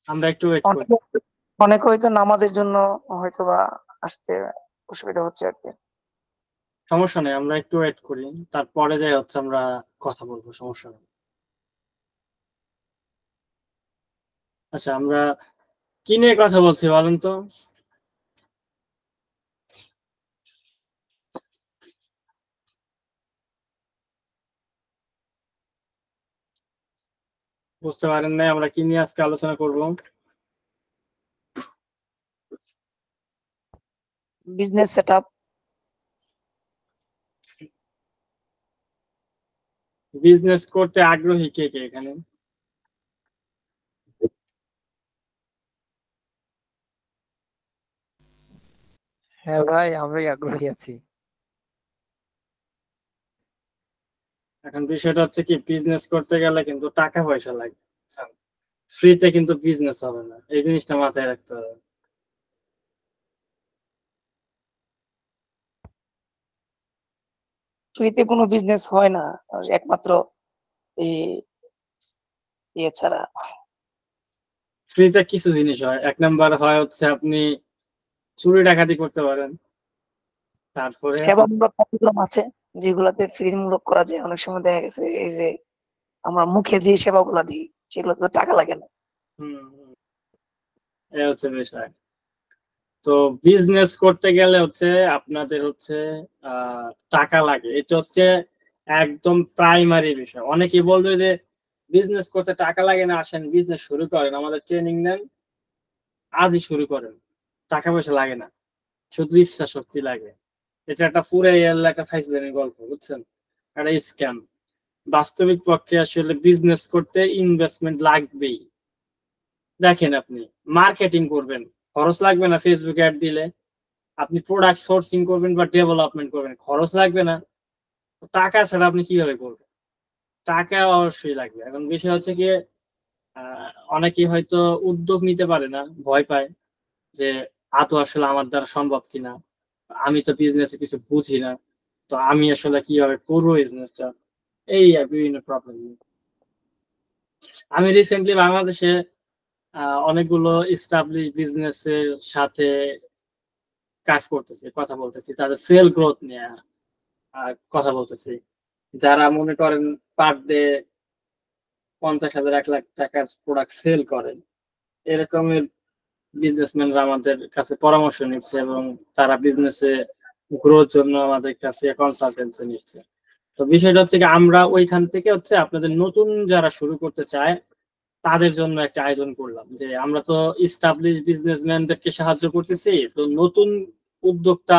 আমরা একটু ওয়েট করি। অনেকে অনেকে হয়তো নামাজের জন্য হয়তো বা আসতে অসুবিধা হচ্ছে আর কি। সমস্যা নেই, আমরা একটু ওয়েট করি, তারপরে যাই হচ্ছে আমরা কথা বলবো, সমস্যা নেই। আচ্ছা, আমরা কি নিয়ে কথা বলছি বলেন তো? বুঝতে পারেন নাই আমরা কি নিয়ে আজকে আলোচনা করব? Business setup. বিজনেস করতে আগ্রহী কে কে এখানে? হ্যাঁ ভাই, আমরাই আগ্রহী আছি। এখন বিষয়টা হচ্ছে কি, বিজনেস করতে গেলে কিন্তু টাকা পয়সা লাগে, ফ্রিতে কিন্তু বিজনেস হবে না, এই জিনিসটা মাথায় রাখতে হবে। ফ্রিতে কোনো বিজনেস হয় না, আর একমাত্র এই ইয়ে ছাড়া। ফ্রিতে কিছু জিনিস হয়, এক নাম্বার হয় হচ্ছে আপনি চুরি ডাকাতি করতে পারেন, তারপরে সেবামূলক কার্যক্রম আছে যেগুলাতে ফ্রি মূলক করা যায়। অনেক সময় দেখা গেছে এই যে আমরা মুখে যে সেবাগুলা দিই সেগুলোতে তো টাকা লাগে না। হম হম, এই হচ্ছে বিষয়। তো বিজনেস করতে গেলে হচ্ছে আপনাদের হচ্ছে টাকা লাগে, এটা হচ্ছে একদম প্রাইমারি বিষয়। অনেকেই বলবে যে বিজনেস করতে টাকা লাগে না, আসেন বিজনেস শুরু করেন, আমাদের ট্রেনিং নেন, আজই শুরু করেন, টাকা পয়সা লাগে না, শুধু ইচ্ছা শক্তি লাগে। এটা একটা পুরো একটা ফাইজলামি গল্প, বুঝছেন, একটা স্ক্যাম। বাস্তবিক পক্ষে আসলে বিজনেস করতে ইনভেস্টমেন্ট লাগবেই। দেখেন, আপনি মার্কেটিং করবেন, খরচ লাগবে না? ফেসবুক অ্যাড দিলে আপনি প্রোডাক্ট সোর্সিং করবেন বা ডেভেলপমেন্ট করবেন, খরচ লাগবে না? টাকা ছাড়া আপনি কিভাবে করবেন? টাকা অবশ্যই লাগবে। এখন বিষয় হচ্ছে কি, অনেকেই হয়তো উদ্যোগ নিতে পারে না, ভয় পায় যে আদৌ আসলে আমার দ্বারা সম্ভব কিনা, আমি তো বিজনেসে কিছু বুঝি না, তো আমি আসলে কিভাবে করবো বিজনেসটা, এই আর বিভিন্ন প্রবলেম। আমি রিসেন্টলি বাংলাদেশে অনেকগুলো এস্টাবলিশ বিজনেসের সাথে কাজ করতেছি, কথা বলতেছি, তাদের সেল গ্রোথ নিয়ে কথা বলতেছি। যারা মনে করেন পার ডে 50,000 1 লাখ টাকার প্রোডাক্ট সেল করেন, এরকমের বিজনেসম্যানরা আমাদের কাছে পরামর্শ নিচ্ছে এবং তারা বিজনেসে গ্রোথ জন্য আমাদের কাছে কনসালটেন্সি নিচ্ছে। তো বিষয়টা হচ্ছে কি, আমরা ওইখান থেকে হচ্ছে আপনাদের নতুন যারা শুরু করতে চায় তাদের জন্য একটা আয়োজন করলাম, যে আমরা তো ইস্টাবলিশ বিজনেসম্যানদেরকে সাহায্য করতেছি, তো নতুন উদ্যোক্তা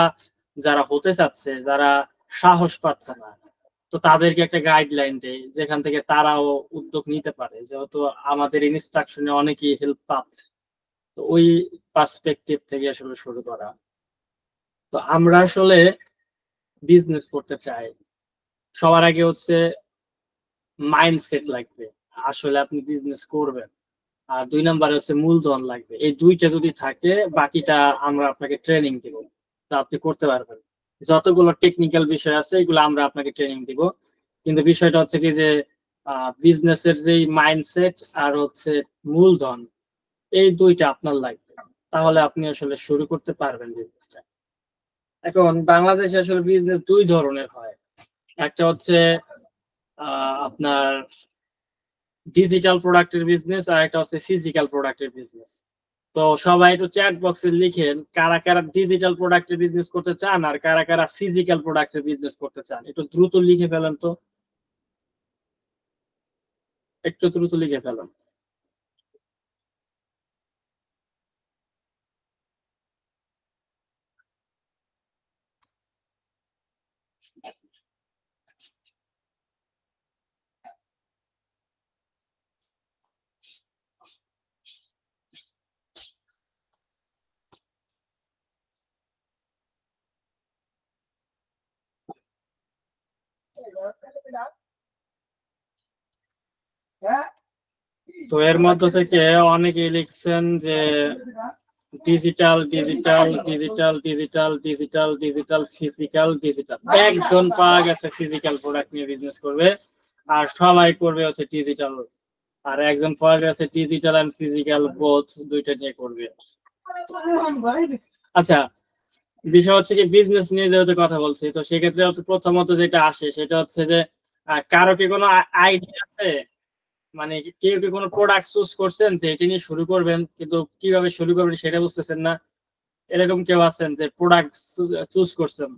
যারা হতে চাচ্ছে, যারা সাহস পাচ্ছে না, তো তাদেরকে একটা গাইডলাইন দেয় যেখান থেকে তারাও উদ্যোগ নিতে পারে, যেহেতু আমাদের ইনস্ট্রাকশনে অনেকেই হেল্প পাচ্ছে। তো ওই পার্সপেক্টিভ থেকে আসলে শুরু করা। তো আমরা আসলে বিজনেস করতে চাই, সবার আগে হচ্ছে মাইন্ডসেট লাগবে, আসলে আপনি বিজনেস করবেন। আর 2 নম্বরে হচ্ছে মূলধন লাগবে। এই দুইটা যদি থাকে, বাকিটা আমরা আপনাকে ট্রেনিং দিব, তা আপনি করতে পারবেন। যতগুলো টেকনিক্যাল বিষয় আছে এগুলো আমরা আপনাকে ট্রেনিং দিব, কিন্তু বিষয়টা হচ্ছে কি যে বিজনেসের যেই মাইন্ডসেট আর হচ্ছে মূলধন, এই দুইটা আপনার লাগবে, তাহলে আপনি আসলে শুরু করতে পারবেন বিজনেসটা। এখন বাংলাদেশে আসলে বিজনেস দুই ধরনের হয়, একটা হচ্ছে আপনার ডিজিটাল প্রোডাক্টের বিজনেস, আর একটা হচ্ছে ফিজিক্যাল প্রোডাক্টের বিজনেস। তো সবাই একটু চ্যাট বক্সে লিখেন কারা কারা ডিজিটাল প্রোডাক্টের বিজনেস করতে চান আর কারা কারা ফিজিক্যাল প্রোডাক্টের বিজনেস করতে চান, একটু দ্রুত লিখে ফেলেন তো, একটু দ্রুত লিখে ফেলেন। তো এর মধ্য থেকে অনেকেই লিখছেন যে digital digital digital digital digital digital physical digital. একজন পাওয়া গেছে ফিজিক্যাল প্রোডাক্ট নিয়ে বিজনেস করবে, আর সবাই করবে হচ্ছে ডিজিটাল আর একজন পড়ালেখা আছে ডিজিটাল এন্ড ফিজিক্যাল বোথ, দুইটা নিয়ে করবে। আচ্ছা, বিষয় হচ্ছে কি বিজনেস নিয়ে যেহেতু কথা বলছি, তো সেক্ষেত্রে হচ্ছে প্রথমত যেটা আসে সেটা হচ্ছে যে কারো কি কোনো আইডিয়া আছে, মানে কেউ কি কোনো প্রোডাক্ট চুজ করছেন যে এটি নিয়ে শুরু করবেন, কিন্তু কিভাবে শুরু করবেন সেটা বুঝতেছেন না, এরকম কেউ আছেন যে প্রোডাক্ট চুজ করছেন?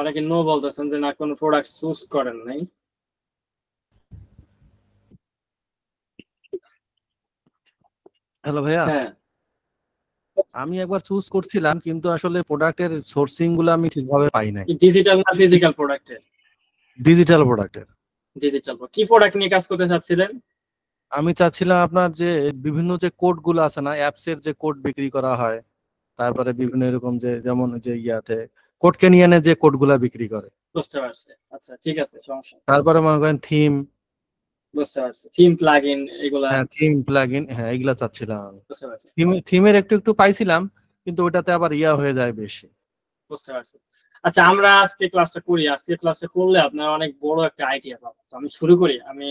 অনেকে নো বলতেছেন যে না, কোনো প্রোডাক্ট চুজ করেন নাই। হ্যালো ভাইয়া, হ্যাঁ, আমি একবার চুজ করছিলাম কিন্তু আসলে প্রোডাক্টের সোর্সিং গুলো আমি ঠিকভাবে পাই নাই। ডিজিটাল না ফিজিক্যাল প্রোডাক্টের? ডিজিটাল প্রোডাক্টের। ডিজিটাল। কি প্রোডাক্ট নিয়ে কাজ করতে চাচ্ছিলেন? আমি চাচ্ছিলাম আপনার যে বিভিন্ন যে কোড গুলো আছে না, অ্যাপস এর যে কোড বিক্রি করা হয়, তারপরে বিভিন্ন এরকম যে যেমন যে ইয়াতে কোড ক্যানিয়নের যে কোড গুলা বিক্রি করে, বুঝতে পারছি। আচ্ছা ঠিক আছে, সমস্যা নেই। তারপরে মনে করেন থিম, বুঝতে পারছি, থিম প্লাগইন এগুলা। হ্যাঁ থিম প্লাগইন, হ্যাঁ এগুলা চাচ্ছিলাম আমি। বুঝতে পারছি। থিমের একটু একটু পাইছিলাম কিন্তু ওটাতে আবার ইয়া হয়ে যায় বেশি। বুঝতে পারছি। আচ্ছা, আমরা আজকে ক্লাসটা করি। আজকে ক্লাসটা করলে আপনার অনেক বড় একটা আইডিয়া পাবো। আমি শুরু করি। আমি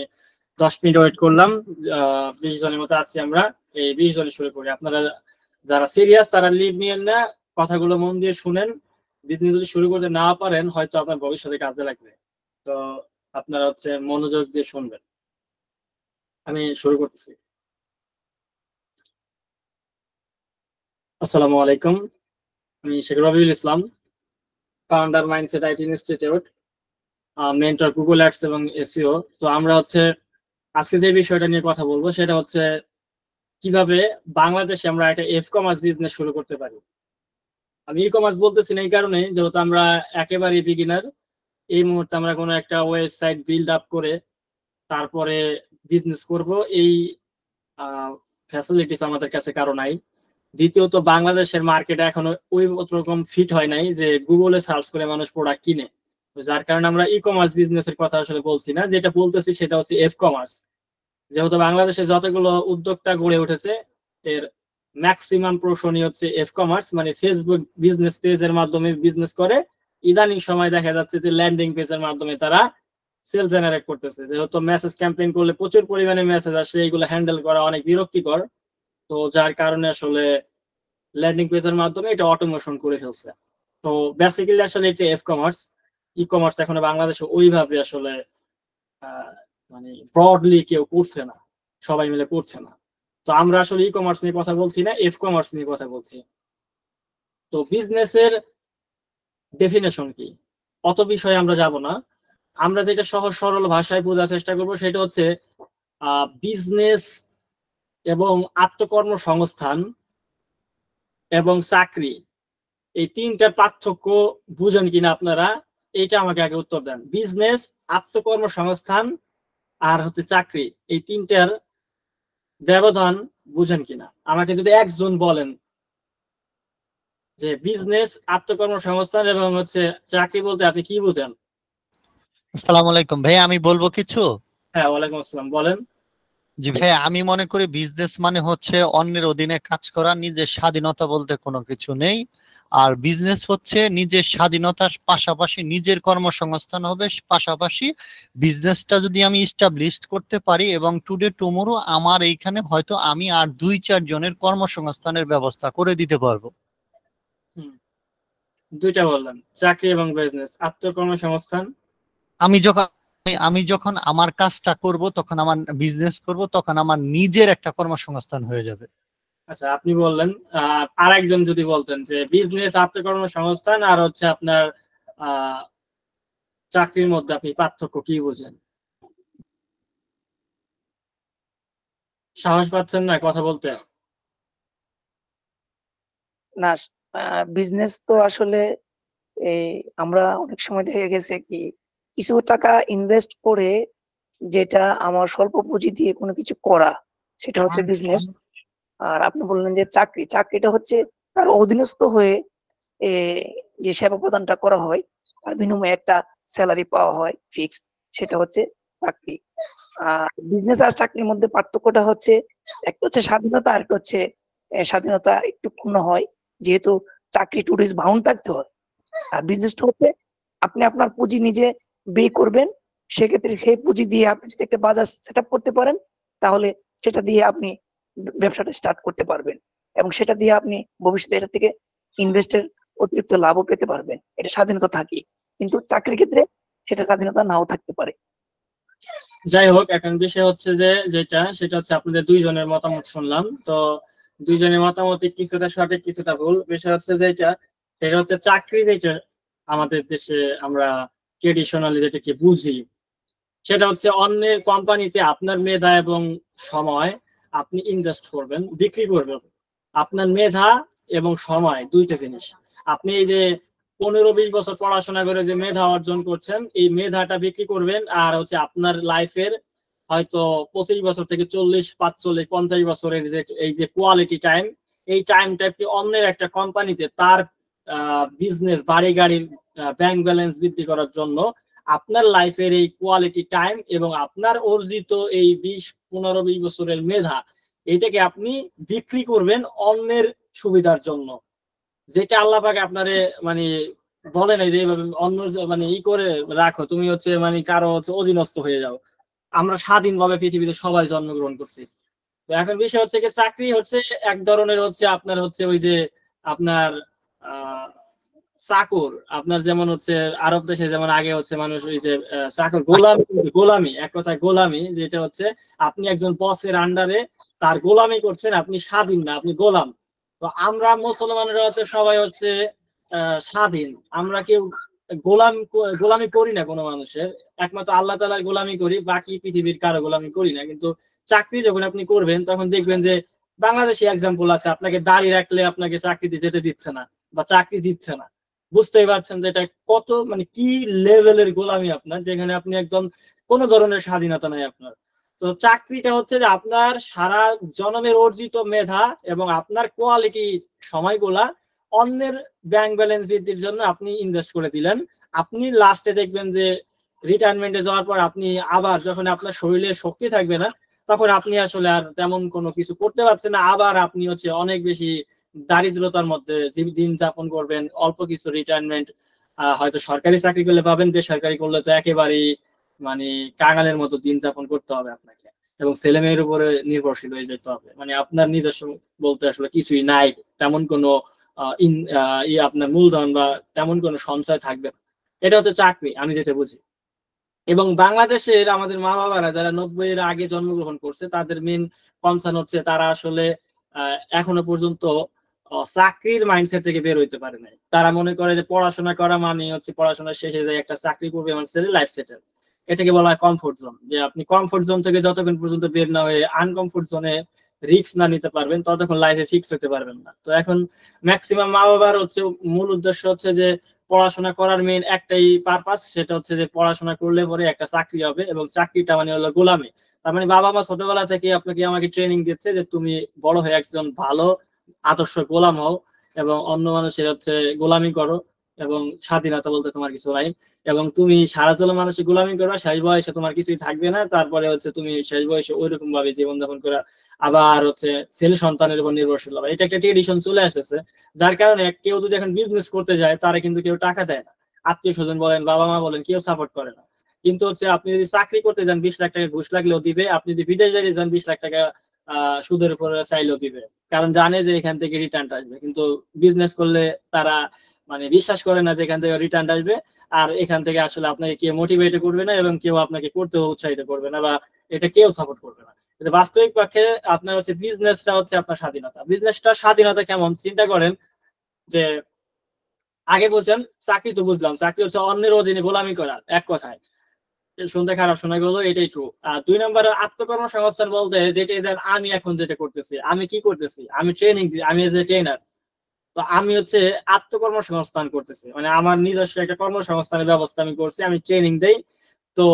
10 মিনিট ওয়েট করলাম। 20 জনের মতো আছি আমরা। এই 20 জনে শুরু করি। আপনারা যারা সিরিয়াস তারা লিভ নিয়েন না, কথাগুলো মন দিয়ে শুনেন। বিজনেস যদি শুরু করতে না পারেন হয়তো আপনার ভবিষ্যতে কাজে লাগবে। তো আপনারা হচ্ছে মনোযোগ দিয়ে শুনবেন। আমি শুরু করতেছি। আসসালামু আলাইকুম। আমি Sheikh Rabiul Islam, founder Mindset IT institute, mentor Google ads এবং এসইও। তো আমরা হচ্ছে আজকে যে বিষয়টা নিয়ে কথা বলবো সেটা হচ্ছে কিভাবে বাংলাদেশে আমরা একটা এফ কমার্স বিজনেস শুরু করতে পারি। আমি ই কমার্স বলতেছি না এই কারণে, যেহেতু আমরা একেবারেই বিগিনার। এই মুহূর্তে আমরা কোনো একটা ওয়েবসাইট বিল্ড আপ করে তারপরে বিজনেস করব, এই ফ্যাসিলিটিস আমাদের কাছে কারো নাই। দ্বিতীয়ত, বাংলাদেশের মার্কেটে এখনো ওই রকম ফিট হয় নাই যে গুগলে সার্চ করে মানুষ প্রোডাক্ট কিনে। যার কারণে আমরা ই কমার্স বিজনেসের কথা আসলে বলছি না, যেটা বলতেছি সেটা হচ্ছে এফ কমার্স। যেহেতু বাংলাদেশে যতগুলো উদ্যোক্তা গড়ে উঠেছে এর ম্যাক্সিমাম পোর্শনই হচ্ছে এফ কমার্স, মানে ফেসবুক বিজনেস পেজের মাধ্যমে বিজনেস করে। ইদানিং সময় দেখা যাচ্ছে যে ল্যান্ডিং পেজের মাধ্যমে তারা সেল জেনারেট করতেছে। যেহেতু মেসেজ ক্যাম্পেইন করলে প্রচুর পরিমাণে মেসেজ আসে, এগুলো হ্যান্ডেল করা অনেক বিরক্তিকর। তো যার কারণে আসলে ল্যান্ডিং পেজের মাধ্যমে এটা অটোমেশন করে ফেলছে। তো বেসিক্যালি আসলে এটা এফ কমার্স। ই কমার্স এখন বাংলাদেশে ওইভাবে আসলে মানে ব্রডলি কেউ করছে না, সবাই মিলে করছে না। তো আমরা আসলে ই কমার্স নিয়ে কথা বলছি না, এফ কমার্স নিয়ে কথা বলছি। তো বিজনেসের ডেফিনেশন কি, অত বিষয়ে আমরা যাব না। আমরা যেটা সহজ সরল ভাষায় বোঝার চেষ্টা করব সেটা হচ্ছে বিজনেস এবং আত্মকর্মসংস্থান এবং চাকরি, এই তিনটার পার্থক্য বুঝেন কিনা আপনারা, এইটা আমাকে আগে উত্তর দেন। বিজনেস, আত্মকর্মসংস্থান আর হচ্ছে চাকরি, এই তিনটার ব্যবধান বুঝেন কিনা আমাকে যদি একজন বলেন যে বিজনেস, আত্মকর্মসংস্থান এবং হচ্ছে চাকরি বলতে আপনি কি বুঝেন? আসসালামু আলাইকুম ভাই, আমি বলবো কিছু। হ্যাঁ, ওয়ালাইকুম আসসালাম, বলেন। জি ভাই, আমি মনে করি বিজনেস মানে হচ্ছে অন্যের অধীনে কাজ করা, নিজের স্বাধীনতা বলতে কোনো কিছু নেই। আর বিজনেস হচ্ছে নিজের স্বাধীনতার পাশাপাশি নিজের কর্মসংস্থান হবে, পাশাপাশি বিজনেসটা যদি আমি ইস্টাবলিশ করতে পারি এবং টুডে টুমোরো আমার এইখানে হয়তো আমি আর 2-4 জনের কর্মসংস্থানের ব্যবস্থা করে দিতে পারবো। দুইটা বললেন, চাকরি এবং বিজনেস। আত্মকর্মসংস্থান, আমি যখন আমার কাজটা করব, তখন আমার বিজনেস করব, তখন আমার নিজের একটা কর্মসংস্থান হয়ে যাবে। আচ্ছা আপনি বললেন। আর একজন যদি বলতেন যে বিজনেস, আত্মকর্মসংস্থান আর হচ্ছে আপনার চাকরির মধ্যে আপনি পার্থক্য কি বুঝেন? সাহস পাচ্ছেন না কথা বলতে? না, বিজনেস তো আসলে এই আমরা অনেক সময় দেখা গেছে কি কিছু টাকা ইনভেস্ট করে যেটা আমার স্বল্প পুঁজি দিয়ে কোনো কিছু করা, সেটা হচ্ছে বিজনেস। আর আপনি বললেন যে চাকরিটা হচ্ছে তার অধীনস্থ হয়ে এ যে সেবা প্রদানটা করা হয় আর বিনিময়ে একটা স্যালারি পাওয়া হয় ফিক্সড, সেটা হচ্ছে চাকরি। আর বিজনেস আর চাকরির মধ্যে পার্থক্যটা হচ্ছে একটা হচ্ছে স্বাধীনতা, আর একটা হচ্ছে স্বাধীনতা একটু ক্ষুণ্ণ হয়, যেহেতু চাকরি টু ডেজ বাউন্ড থাকতে হয়। আর বিজনেসটা হচ্ছে আপনি আপনার পুঁজি নিজে বে করবেন সেক্ষেত্রে সেই পুঁজি দিয়ে আপনি যদি একটা বাজার সেট আপ করতে পারেন, তাহলে সেটা দিয়ে আপনি ব্যবসাটা স্টার্ট করতে পারবেন, এবং সেটা দিয়ে আপনি ভবিষ্যতে এটা থেকে ইনভেস্টের অতিরিক্ত লাভও পেতে পারবেন। এটা স্বাধীনতা থাকে, কিন্তু চাকরির ক্ষেত্রে সেটা স্বাধীনতা নাও থাকতে পারে। যাই হোক, এখন বিষয় হচ্ছে যে সেটা হচ্ছে আপনাদের দুইজনের মতামত শুনলাম। তো দুইজনের মতামত কিছুটা সঠিক কিছুটা ভুল। বিষয় হচ্ছে সেটা হচ্ছে চাকরি যেটা আমাদের দেশে আমরা ট্রেডিশনালি যেটাকে বুঝি, সেটা হচ্ছে অন্যের কোম্পানিতে আপনার মেধা এবং সময় আপনি ইনভেস্ট করবেন, বিক্রি করবেন। আপনার মেধা এবং সময় দুইটা জিনিস। আপনি এই যে 15-20 বছর পড়াশোনা করে যে মেধা অর্জন করছেন, এই মেধাটা বিক্রি করবেন, আর হচ্ছে আপনার লাইফের হয়তো 25 বছর থেকে 40, 45, 50 বছরের যে এই যে কোয়ালিটি টাইম, এই টাইমটা আপনি অন্যের একটা কোম্পানিতে তার বিজনেস, বাড়ি গাড়ির ব্যাংক ব্যালেন্স বৃদ্ধি করার জন্য আপনার লাইফের এই কোয়ালিটি টাইম এবং আপনার অর্জিত এই 20-15-20 বছরের মেধা, এটাকে আপনি বিক্রি করবেন অন্যের সুবিধার জন্য। যেটা আল্লাহ পাক আপনারে মানে বলেন যে অন্য মানে ই করে রাখো, তুমি হচ্ছে মানে কারো হচ্ছে অধীনস্থ হয়ে যাও। আমরা স্বাধীনভাবে পৃথিবীতে সবাই জন্মগ্রহণ করছি। তো এখন বিষয় হচ্ছে কি, চাকরি হচ্ছে এক ধরনের হচ্ছে আপনার হচ্ছে ওই যে আপনার চাকর। আপনার যেমন হচ্ছে আরব দেশে যেমন আগে হচ্ছে মানুষ ওই যে চাকর, গোলামি, এক কথায় গোলামি, যেটা হচ্ছে আপনি একজন বসের আন্ডারে তার গোলামি করছেন, আপনি স্বাধীন না, আপনি গোলাম। তো আমরা মুসলমানরা হচ্ছে সবাই হচ্ছে স্বাধীন। আমরা কেউ গোলামি করি না কোনো মানুষের, একমাত্র আল্লাহ তাআলার গোলামি করি, বাকি পৃথিবীর কারো গোলামি করি না। কিন্তু চাকরি যখন আপনি করবেন তখন দেখবেন যে বাংলাদেশে এক্সাম্পল আছে, আপনাকে দাড়ি রাখলে আপনাকে চাকরিতে যেতে দিচ্ছে না বা চাকরি দিচ্ছে না। বুঝতেই পারছেন যে এটা কত মানে কি লেভেলের গোলামি আপনার, যেখানে আপনি একদম কোনো ধরনের স্বাধীনতা নাই আপনার। তো চাকরিটা হচ্ছে যে আপনার সারা জন্মের অর্জিত মেধা এবং আপনার কোয়ালিটি সময়গুলা অন্যের ব্যাংক ব্যালেন্স বৃদ্ধির জন্য আপনি ইনভেস্ট করে দিলেন। আপনি লাস্টে দেখবেন যে রিটায়ারমেন্টে যাওয়ার পর আপনি আবার যখন আপনার শরীরে শক্তি থাকবে না, তখন আপনি আসলে আর তেমন কোনো কিছু করতে পারছেন না, আবার আপনি হচ্ছে অনেক বেশি দারিদ্রতার মধ্যে দিন যাপন করবেন। অল্প কিছু রিটায়ারমেন্ট হয়তো সরকারি চাকরি করলে পাবেন, বেসরকারি করলে তো একেবারেই মানে কাঙালের মতো দিন যাপন করতে হবে আপনাকে, এবং ছেলে মেয়ের উপরে নির্ভরশীল হয়ে যেতে হবে। মানে আপনার নিজস্ব বলতে আসলে কিছুই নাই, তেমন কোনো আপনার মূলধন বা তেমন কোনো সঞ্চয় থাকবে না। এটা হচ্ছে চাকরি আমি যেটা বুঝি। এবং বাংলাদেশের আমাদের মা বাবারা যারা 90-এর আগে জন্মগ্রহণ করছে, তাদের মেন কনসার্ন হচ্ছে তারা আসলে এখনো পর্যন্ত চাকরির মাইন্ডসেট থেকে বের হইতে পারে নাই। তারা মনে করে যে পড়াশোনা করা মানে হচ্ছে পড়াশোনা শেষে যায় একটা চাকরি করবে, আমার ছেলে লাইফ সেটেল। এটাকে বলা হয় কমফোর্ট জোন। যে আপনি কমফোর্ট জোন থেকে যতক্ষণ পর্যন্ত বের না হয়ে আনকমফোর্ট জোনে রিস্ক না নিতে পারবেন, ততক্ষণ লাইফে ফিক্স হতে পারবেন না। তো এখন ম্যাক্সিমাম মা বাবার হচ্ছে মূল উদ্দেশ্য হচ্ছে যে পড়াশোনা করার মেইন একটাই পারপাস, সেটা হচ্ছে যে পড়াশোনা করলে পরে একটা চাকরি হবে, এবং চাকরিটা মানে হলো গোলামি। তার মানে বাবা মা ছোটবেলা থেকে আমাকে ট্রেনিং দিচ্ছে যে তুমি বড় হয়ে একজন ভালো আদর্শ গোলাম হও এবং অন্য মানুষের হচ্ছে গোলামি করো, এবং স্বাধীনতা বলতে তোমার কিছু নাই, এবং তুমি সারা জীবন মানুষের গোলামি করো, শেষ বয়সে তোমার কিছুই থাকবে না। তারপরে হচ্ছে তুমি শেষ বয়সে ওইরকম ভাবে জীবনযাপন করা, আবার হচ্ছে ছেলে সন্তানের উপর নির্ভরশীল হবে। এটা একটা ট্রেডিশন চলে আসতেছে, যার কারণে কেউ যদি এখন বিজনেস করতে যায় তারা কিন্তু কেউ টাকা দেয় না, আত্মীয় স্বজন বলেন, বাবা মা বলেন, কেউ সাপোর্ট করে না। কিন্তু হচ্ছে আপনি যদি চাকরি করতে যান 20 লাখ টাকা ঘুষ লাগলেও দিবে, আপনি যদি বিদেশ যাইতে যান 20 লাখ টাকা সুদের উপরে চাইলেও দিবে, কারণ জানে যে এখান থেকে রিটার্ন আসবে। কিন্তু বিজনেস করলে তারা মানে বিশ্বাস করে না যে এখান থেকে রিটার্ন আসবে, আর এখান থেকে আসলে আপনাকে কেউ মোটিভেট করবে না এবং কেউ আপনাকে করতে উৎসাহিত করবে না, বা এটা কেউ সাপোর্ট করবে না। বাস্তবিক পক্ষে আপনার হচ্ছে বিজনেসটা হচ্ছে আপনার স্বাধীনতা। বিজনেসটা স্বাধীনতা কেমন চিন্তা করেন যে আগে বলছেন চাকরি তো বুঝলাম, চাকরি হচ্ছে অন্যের অধীনে গোলামি করা, এক কথায় শুনতে খারাপ শোনা গেল, এটাই ট্রু। আর 2 নম্বরে আত্মকর্মসংস্থান বলতে যেটা আমি এখন যেটা করতেছি, আমি কি করতেছি, আমি ট্রেনিং দিই, আমি এজ এ ট্রেনার। তো আমি হচ্ছে আত্মকর্মসংস্থান করতেছি, মানে আমার নিজস্ব একটা কর্মসংস্থানের ব্যবস্থা আমি করছি, আমি ট্রেনিং দেই। তো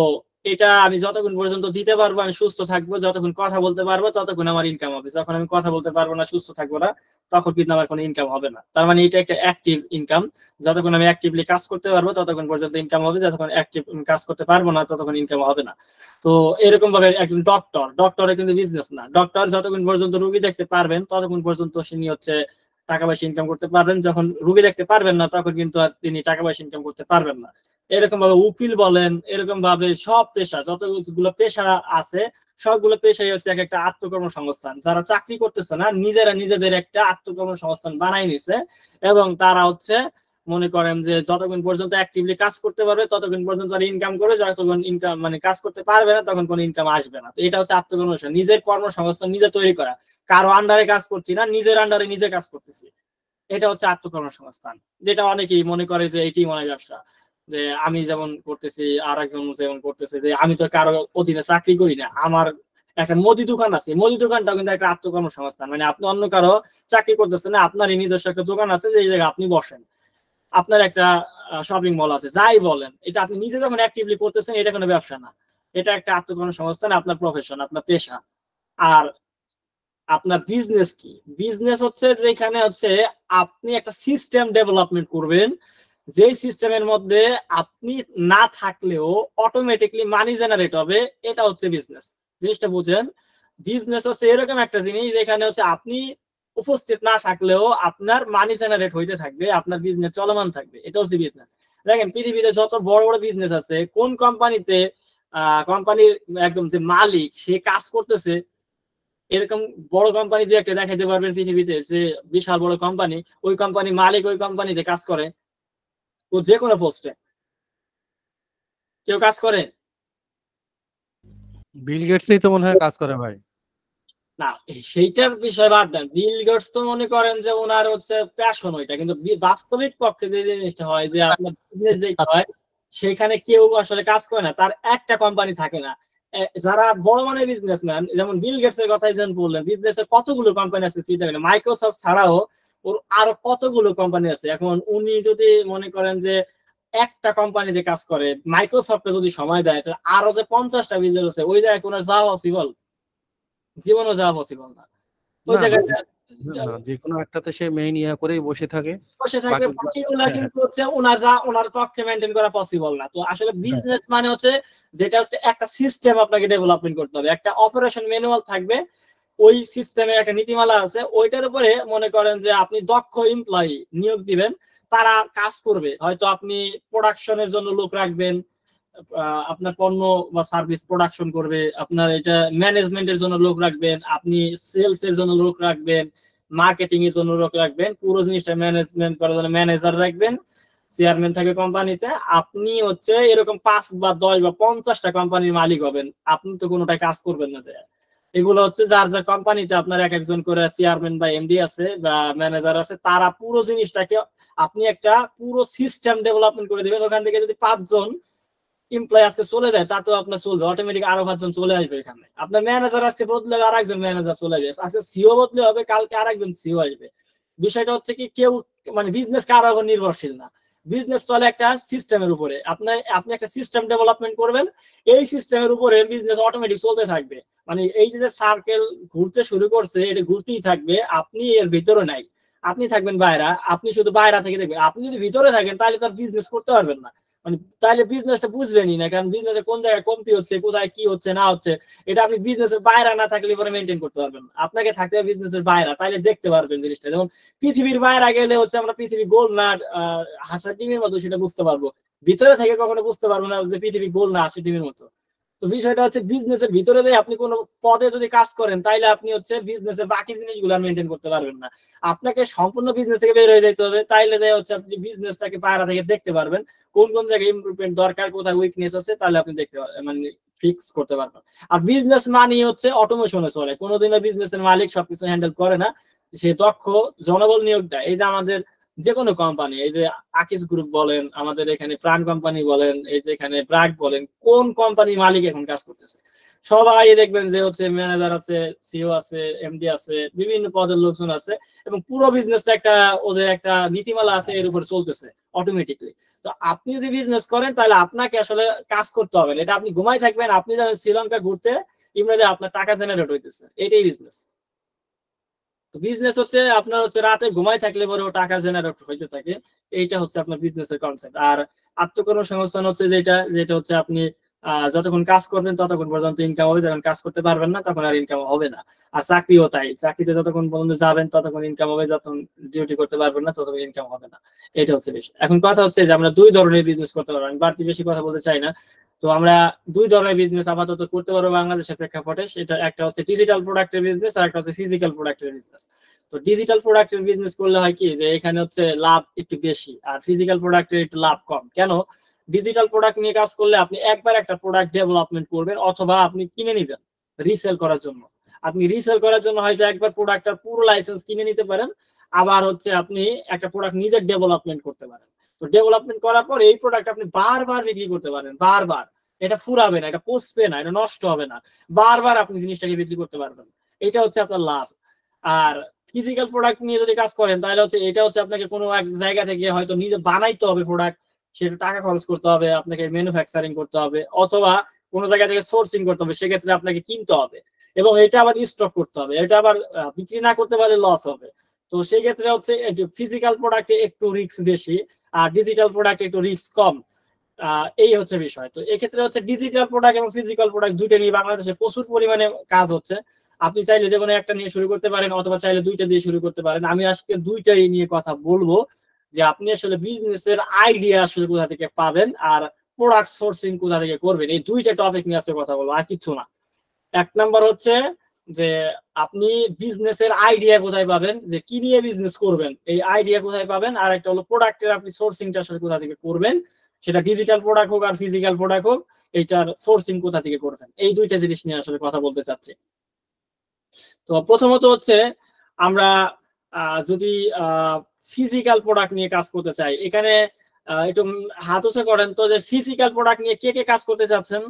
এটা আমি যতক্ষণ পর্যন্ত দিতে পারবো, আমি সুস্থ থাকবো, যতক্ষণ কথা বলতে পারবো ততক্ষণ আমার ইনকাম হবে। যখন আমি কথা বলতে পারবো না, সুস্থ থাকবো না, তখন কিন্তু আমার কোনো ইনকাম হবে না। তার মানে এটা একটা অ্যাক্টিভ ইনকাম। যতক্ষণ আমি অ্যাক্টিভলি কাজ করতে পারবো ততক্ষণ পর্যন্ত ইনকাম হবে, যতক্ষণ অ্যাক্টিভ কাজ করতে পারবো না ততক্ষণ ইনকাম হবে না। তো এরকম ভাবে একজন ডক্টরের কিন্তু বিজনেস না। ডক্টর যতক্ষণ পর্যন্ত রোগী দেখতে পারবেন ততক্ষণ পর্যন্ত তিনি হচ্ছে টাকা পয়সা ইনকাম করতে পারবেন। যখন রোগী দেখতে পারবেন না তখন কিন্তু আর তিনি টাকা পয়সা ইনকাম করতে পারবেন না। এরকম ভাবে উকিল বলেন, এরকম ভাবে সব পেশা যতগুলো পেশা আছে সবগুলো পেশাই হচ্ছে এক একটা আত্মকর্মসংস্থান। যারা চাকরি করতেছে না নিজেরা নিজেদের একটা আত্মকর্মসংস্থান বানাই নিছে, এবং তারা হচ্ছে মনে করেন যে যতক্ষণ পর্যন্ত অ্যাক্টিভলি কাজ করতে পারবে ততক্ষণ পর্যন্ত তারা ইনকাম করে, যতক্ষণ ইনকাম মানে কাজ করতে পারবে না তখন কোনো ইনকাম আসবে না। তো এটা হচ্ছে আত্মকর্মসংস্থান, নিজের কর্মসংস্থান নিজে তৈরি করা। কারো আন্ডারে কাজ করছি না, নিজের আন্ডারে নিজে কাজ করতেছি, এটা হচ্ছে আত্মকর্মসংস্থান। যেটা অনেকেই মনে করে যে এটি মনে ব্যবসা, যে আমি যেমন করতেছি আর একজন যেমন করতেছে, যে আমি তো কারো অধীনে চাকরি করি না, আমার একটা মুদি দোকান আছে, মুদি দোকানটাও কিন্তু একটা আত্মকর্মসংস্থান। মানে আপনি অন্য কারো চাকরি করতেছেন না, আপনারই নিজস্ব একটা দোকান আছে যে জায়গায় আপনি বসেন, আপনার একটা শপিং মল আছে, যাই বলেন, এটা আপনি নিজে যখন অ্যাক্টিভলি করতেছেন এটা কোনো ব্যবসা না, এটা একটা আত্মকর্মসংস্থান, আপনার প্রফেশন, আপনার পেশা। আর আপনার বিজনেস কি? বিজনেস হচ্ছে যেখানে হচ্ছে আপনি একটা সিস্টেম ডেভেলপমেন্ট করবেন, যেই সিস্টেমের মধ্যে আপনি না থাকলেও অটোমেটিকলি মানি জেনারেট হবে, এটা হচ্ছে বিজনেস। জিনিসটা বুঝেন, বিজনেস হচ্ছে এরকম একটা জিনিস যেখানে হচ্ছে আপনি উপস্থিত না থাকলেও আপনার মানি জেনারেট হইতে থাকবে, আপনার বিজনেস চলমান থাকবে, এটা হচ্ছে বিজনেস। দেখেন পৃথিবীতে যত বড় বড় বিজনেস আছে, কোন কোম্পানিতে কোম্পানির একদম যে মালিক সে কাজ করতেছে, এরকম বড় কোম্পানি দু একটা দেখাইতে পারবেন পৃথিবীতে যে বিশাল বড় কোম্পানি, ওই কোম্পানি মালিক ওই কোম্পানিতে কাজ করে, ও যে কোনো পোস্টে কেউ কাজ করে বিল গেটসই তো মনে হয় কাজ করে ভাই। না? সেইটার বিষয় বাদ দেন, বিল গেটস তো মনে করেন যে ওনার হচ্ছে প্যাশন ওইটা, কিন্তু বাস্তবিক পক্ষে যে জিনিসটা হয় যে আপনার বিজনেস যেটা হয় সেখানে কেউ আসলে কাজ করে না, তার একটা কোম্পানি থাকে না। যারা বড় মানের বিজনেসম্যান, যেমন বিল গেটস এর কথাই যেমন বললেন, বিজনেসের কতগুলো কোম্পানি আছে চিন্তা করেন, মাইক্রোসফট ছাড়াও ওর আরো কতগুলো কোম্পানি আছে। এখন উনি যদি মনে করেন যে একটা কোম্পানিতে কাজ করে, মাইক্রোসফটে যদি সময় দেয়, তাহলে আরো যে 50টা বিজনেস আছে ওই জায়গায় কোনো যাওয়া পসিবল? জীবনও যাওয়া পসিবল না। ওই না জায়গায় না, যে কোনো একটাতে সে মেইন ইয়া করেই বসে থাকে, বসে থাকবে, বাকিগুলো বাকিগুলা কিন্তু হচ্ছে ওনার পক্ষে মেনটেন করা পসিবল না। তো আসলে বিজনেস মানে হচ্ছে যেটা একটা সিস্টেম আপনাকে ডেভেলপমেন্ট করতে হবে, একটা অপারেশন ম্যানুয়াল থাকবে, ওই সিস্টেমে একটা নীতিমালা আছে, ওইটার উপরে মনে করেন যে আপনি দক্ষ এমপ্লয়ি নিয়োগ দিবেন, তারা কাজ করবে। হয়তো আপনি প্রোডাকশনের জন্য লোক রাখবেন, আপনার পণ্য বা সার্ভিস প্রোডাকশন করবে, আপনার এটা ম্যানেজমেন্টের জন্য লোক রাখবেন, আপনি সেলস এর জন্য লোক রাখবেন, মার্কেটিং এর জন্য লোক রাখবেন, পুরো জিনিসটা ম্যানেজমেন্ট করার জন্য ম্যানেজার রাখবেন, চেয়ারম্যান থাকবে কোম্পানিতে। আপনি হচ্ছে এরকম 5 বা 10 বা 50টা কোম্পানির মালিক হবেন, আপনি তো কোনোটাই কাজ করবেন না। যে এগুলো হচ্ছে যার যার কোম্পানিতে আপনার এক একজন করে চেয়ারম্যান বা এমডি আছে বা ম্যানেজার আছে, তারা পুরো জিনিসটাকে আপনি একটা পুরো সিস্টেম ডেভেলপমেন্ট করে দিবেন। ওখান থেকে যদি 5 জন এমপ্লয় আজকে চলে যায়, তা তো আপনার চলবে, অটোমেটিক আরো 5 জন চলে আসবে এখানে। আপনার ম্যানেজার আজকে বদলে আর একজন ম্যানেজার চলে আসবে, আজকে সিও বদলে হবে, কালকে আর একজন সিও আসবে। বিষয়টা হচ্ছে কি, কেউ মানে বিজনেস কারো উপর নির্ভরশীল না, বিজনেস চলে একটা সিস্টেমের উপরে। আপনি একটা সিস্টেম ডেভেলপমেন্ট করবেন, এই সিস্টেমের উপরে বিজনেস অটোমেটিক চলতে থাকবে। মানে এই যে সার্কেল ঘুরতে শুরু করছে, এটা ঘুরতেই থাকবে, আপনি এর ভিতরে নাই, আপনি থাকবেন বাইরা, আপনি শুধু বাইরা থেকে দেখবেন। আপনি যদি ভিতরে থাকেন তাহলে তার বিজনেস করতে পারবেন না, মানে তাহলে বিজনেসটা বুঝবেনই না, কারণ বিজনেসে কোন জায়গায় কমতি হচ্ছে, কোথায় কি হচ্ছে না হচ্ছে, এটা আপনি বিজনেসের বাইরে না থাকলে পরে মেনটেন করতে পারবেন না। আপনাকে থাকতে হবে বিজনেসের বাইরে, তাইলে দেখতে পারবেন জিনিসটা। যেমন পৃথিবীর বাইরে গেলে হচ্ছে আমরা পৃথিবী গোল না হাঁসের ডিমের মতো সেটা বুঝতে পারবো, ভিতরে থেকে কখনো বুঝতে পারবো না যে পৃথিবী গোল না হাঁসের ডিমের মতো। তো বিষয়টা হচ্ছে বিজনেসের ভিতরে দিয়ে আপনি কোনো পদে যদি কাজ করেন, তাইলে আপনি হচ্ছে বিজনেসের বাকি জিনিসগুলো মেনটেন করতে পারবেন না। আপনাকে সম্পূর্ণ বিজনেস থেকে বের হয়ে যেতে হবে, তাইলে হচ্ছে আপনি বিজনেসটাকে বাইরে থেকে দেখতে পারবেন, কোন কোন জায়গায় ইমপ্রুভমেন্ট দরকার, কোথায় উইকনেস আছে, তাহলে আপনি দেখতে পারবেন, মানে ফিক্স করতে পারবেন। আর বিজনেস মানে হচ্ছে অটোমেশনে চলে, কোনোদিনও বিজনেসের মালিক সবকিছু হ্যান্ডেল করে না, সে দক্ষ জনবল নিয়োগ দেয়। এই যে আমাদের যে কোনো কোম্পানি, এই যে আকিস গ্রুপ বলেন, আমাদের এখানে প্রাণ কোম্পানি বলেন, এই যে এখানে ব্র্যাক বলেন, কোন কোম্পানি মালিক এখন কাজ করতেছে? সবাই দেখবেন যে হচ্ছে ম্যানেজার আছে, সিও আছে, এমডি আছে, বিভিন্ন পদের লোকজন আছে, এবং পুরো বিজনেসটা একটা ওদের একটা নীতিমালা আছে, এর উপর চলতেছে অটোমেটিকলি। তো আপনি যদি বিজনেস করেন তাহলে আপনাকে আসলে কাজ করতে হবে না, এটা আপনি ঘুমাই থাকবেন, আপনি যাবেন শ্রীলঙ্কা ঘুরতে, ইমরাতে আপনার টাকা জেনারেট হইতেছে, এটাই বিজনেস। তো বিজনেস হচ্ছে আপনার হচ্ছে রাতে ঘুমাই থাকলে পরে টাকা জেনারেট হইতে থাকে, এইটা হচ্ছে আপনার বিজনেসের কনসেপ্ট। আর আত্মকর্মসংস্থান হচ্ছে যেটা যেটা হচ্ছে আপনি যতক্ষণ কাজ করবেন ততক্ষণ পর্যন্ত ইনকাম হবে, যখন কাজ করতে পারবেন না তখন আর ইনকাম হবে না। আর চাকরিও তাই, চাকরিতে যতক্ষণ পর্যন্ত যাবেন ততক্ষণ ইনকাম হবে, যতক্ষণ ডিউটি করতে পারবেন না ততক্ষণ ইনকাম হবে না। এটা হচ্ছে বিষয়। এখন কথা হচ্ছে যে আমরা দুই ধরনের বিজনেস করতে পারবো, আমি বাড়তি বেশি কথা বলতে চাই না। তো আমরা দুই ধরনের বিজনেস আপাতত করতে পারবো বাংলাদেশের প্রেক্ষাপটে, সেটা একটা হচ্ছে ডিজিটাল প্রোডাক্টের বিজনেস আর একটা হচ্ছে ফিজিক্যাল প্রোডাক্টের বিজনেস। তো ডিজিটাল প্রোডাক্টের বিজনেস করলে হয় কি যে এখানে হচ্ছে লাভ একটু বেশি আর ফিজিক্যাল প্রোডাক্টের একটু লাভ কম। কেন? ডিজিটাল প্রোডাক্ট নিয়ে কাজ করলে আপনি একবার একটা প্রোডাক্ট ডেভেলপমেন্ট করবেন অথবা আপনি কিনে নিবেন রিসেল করার জন্য। আপনি রিসেল করার জন্য হয়তো একবার প্রোডাক্টটার পুরো লাইসেন্স কিনে নিতে পারেন, আবার হচ্ছে আপনি একটা প্রোডাক্ট নিজের ডেভেলপমেন্ট করতে পারেন। তো ডেভেলপমেন্ট করার পর এই প্রোডাক্ট আপনি বারবার বিক্রি করতে পারেন, বারবার। এটা ফুরাবে না, এটা পচবে না, এটা নষ্ট হবে না, বারবার আপনি জিনিসটাকে বিক্রি করতে পারবেন। এটা হচ্ছে আপনার লাভ। আর ফিজিক্যাল প্রোডাক্ট নিয়ে যদি কাজ করেন তাহলে হচ্ছে এটা হচ্ছে আপনাকে কোনো এক জায়গা থেকে হয়তো নিজে বানাইতে হবে প্রোডাক্ট, সেটা টাকা খরচ করতে হবে, আপনাকে ম্যানুফ্যাকচারিং করতে হবে, অথবা কোনো জায়গা থেকে সোর্সিং করতে হবে, সেক্ষেত্রে আপনাকে কিনতে হবে এবং এটা আবার স্টক করতে হবে, এটা আবার বিক্রি না করতে পারলে লস হবে। তো সেই ক্ষেত্রে হচ্ছে ফিজিক্যাল প্রোডাক্টে একটু রিস্ক বেশি আর ডিজিটাল প্রোডাক্টে একটু রিস্ক কম। এই হচ্ছে বিষয়। তো এক্ষেত্রে হচ্ছে ডিজিটাল প্রোডাক্ট এবং ফিজিক্যাল প্রোডাক্ট দুইটা নিয়ে বাংলাদেশে প্রচুর পরিমাণে কাজ হচ্ছে। আপনি চাইলে যে কোনো একটা নিয়ে শুরু করতে পারেন অথবা চাইলে দুইটা দিয়ে শুরু করতে পারেন। আমি আজকে দুইটাই নিয়ে কথা বলবো, যে আপনি আসলে বিজনেসের আইডিয়া আসলে কোথা থেকে পাবেন আর প্রোডাক্ট সোর্সিং কোথা থেকে করবেন, এই দুইটা টপিক নিয়ে আজকে কথা বলবো, আর কিছু না। এক নাম্বার হচ্ছে যে আপনি বিজনেসের আইডিয়া কোথায় পাবেন, যে কি নিয়ে বিজনেস করবেন এই আইডিয়া কোথায় পাবেন, আর একটা হলো প্রোডাক্টের আপনি সোর্সিংটা আসলে কোথা থেকে করবেন, সেটা ডিজিটাল প্রোডাক্ট হোক আর ফিজিক্যাল প্রোডাক্ট হোক, এইটার সোর্সিং কোথা থেকে করবেন। এই দুইটা জিনিস নিয়ে আসলে কথা বলতে চাচ্ছি। তো প্রথমত হচ্ছে আমরা যদি ফিজিক্যাল প্রোডাক্ট নিয়ে কাজ করতে চাই, এখানে একটু হাত উঁচু করেন তো, যে ফিজিক্যাল প্রোডাক্ট নিয়ে কে কে কাজ করতে চাচ্ছেন?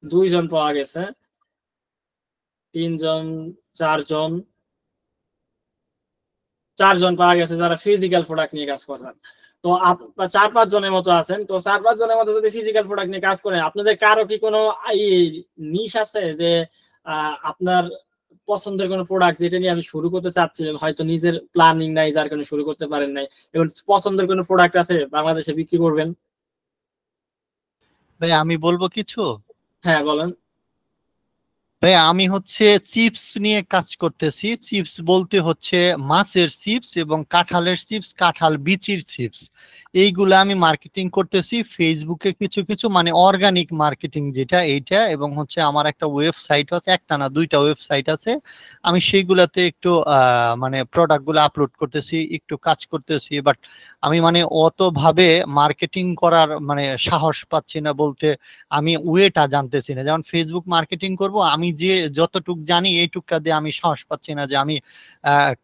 দুইজন পাওয়া গেছে, তিনজন, চারজন, চারজন পাওয়া গেছে যারা ফিজিক্যাল প্রোডাক্ট নিয়ে কাজ করবেন। তো আপনার 4-5 জনের মতো আছেন। তো 4-5 জনের মতো যদি ফিজিক্যাল প্রোডাক্ট নিয়ে কাজ করেন, আপনাদের কারো কি কোনো নিশ আছে যে আপনার পছন্দের কোনো প্রোডাক্ট যেটা নিয়ে আমি শুরু করতে চাচ্ছিলেন, হয়তো নিজের প্ল্যানিং নাই যার কারণে শুরু করতে পারেন নাই, এবং পছন্দের কোনো প্রোডাক্ট আছে বাংলাদেশে বিক্রি করবেন? ভাই আমি বলবো কিছু। হ্যাঁ বলেন। ভাই আমি হচ্ছে চিপস নিয়ে কাজ করতেছি। চিপস বলতে হচ্ছে মাছের চিপস এবং কাঁঠালের চিপস, কাঁঠাল বিচির চিপস, এইগুলা আমি মার্কেটিং করতেছি ফেসবুকে কিছু কিছু, মানে অর্গানিক মার্কেটিং যেটা এইটা। এবং হচ্ছে আমার একটা ওয়েবসাইট আছে, একটা না দুইটা ওয়েবসাইট আছে, আমি সেইগুলাতে একটু মানে প্রোডাক্ট গুলো আপলোড করতেছি, একটু কাজ করতেছি। বাট আমি মানে অত ভাবে মার্কেটিং করার মানে সাহস পাচ্ছি না, বলতে আমি ওয়েটা জানতেছি না। যেমন ফেসবুক মার্কেটিং করব, আমি যে যতটুক জানি এইটুকটা দিয়ে আমি সাহস পাচ্ছি না যে আমি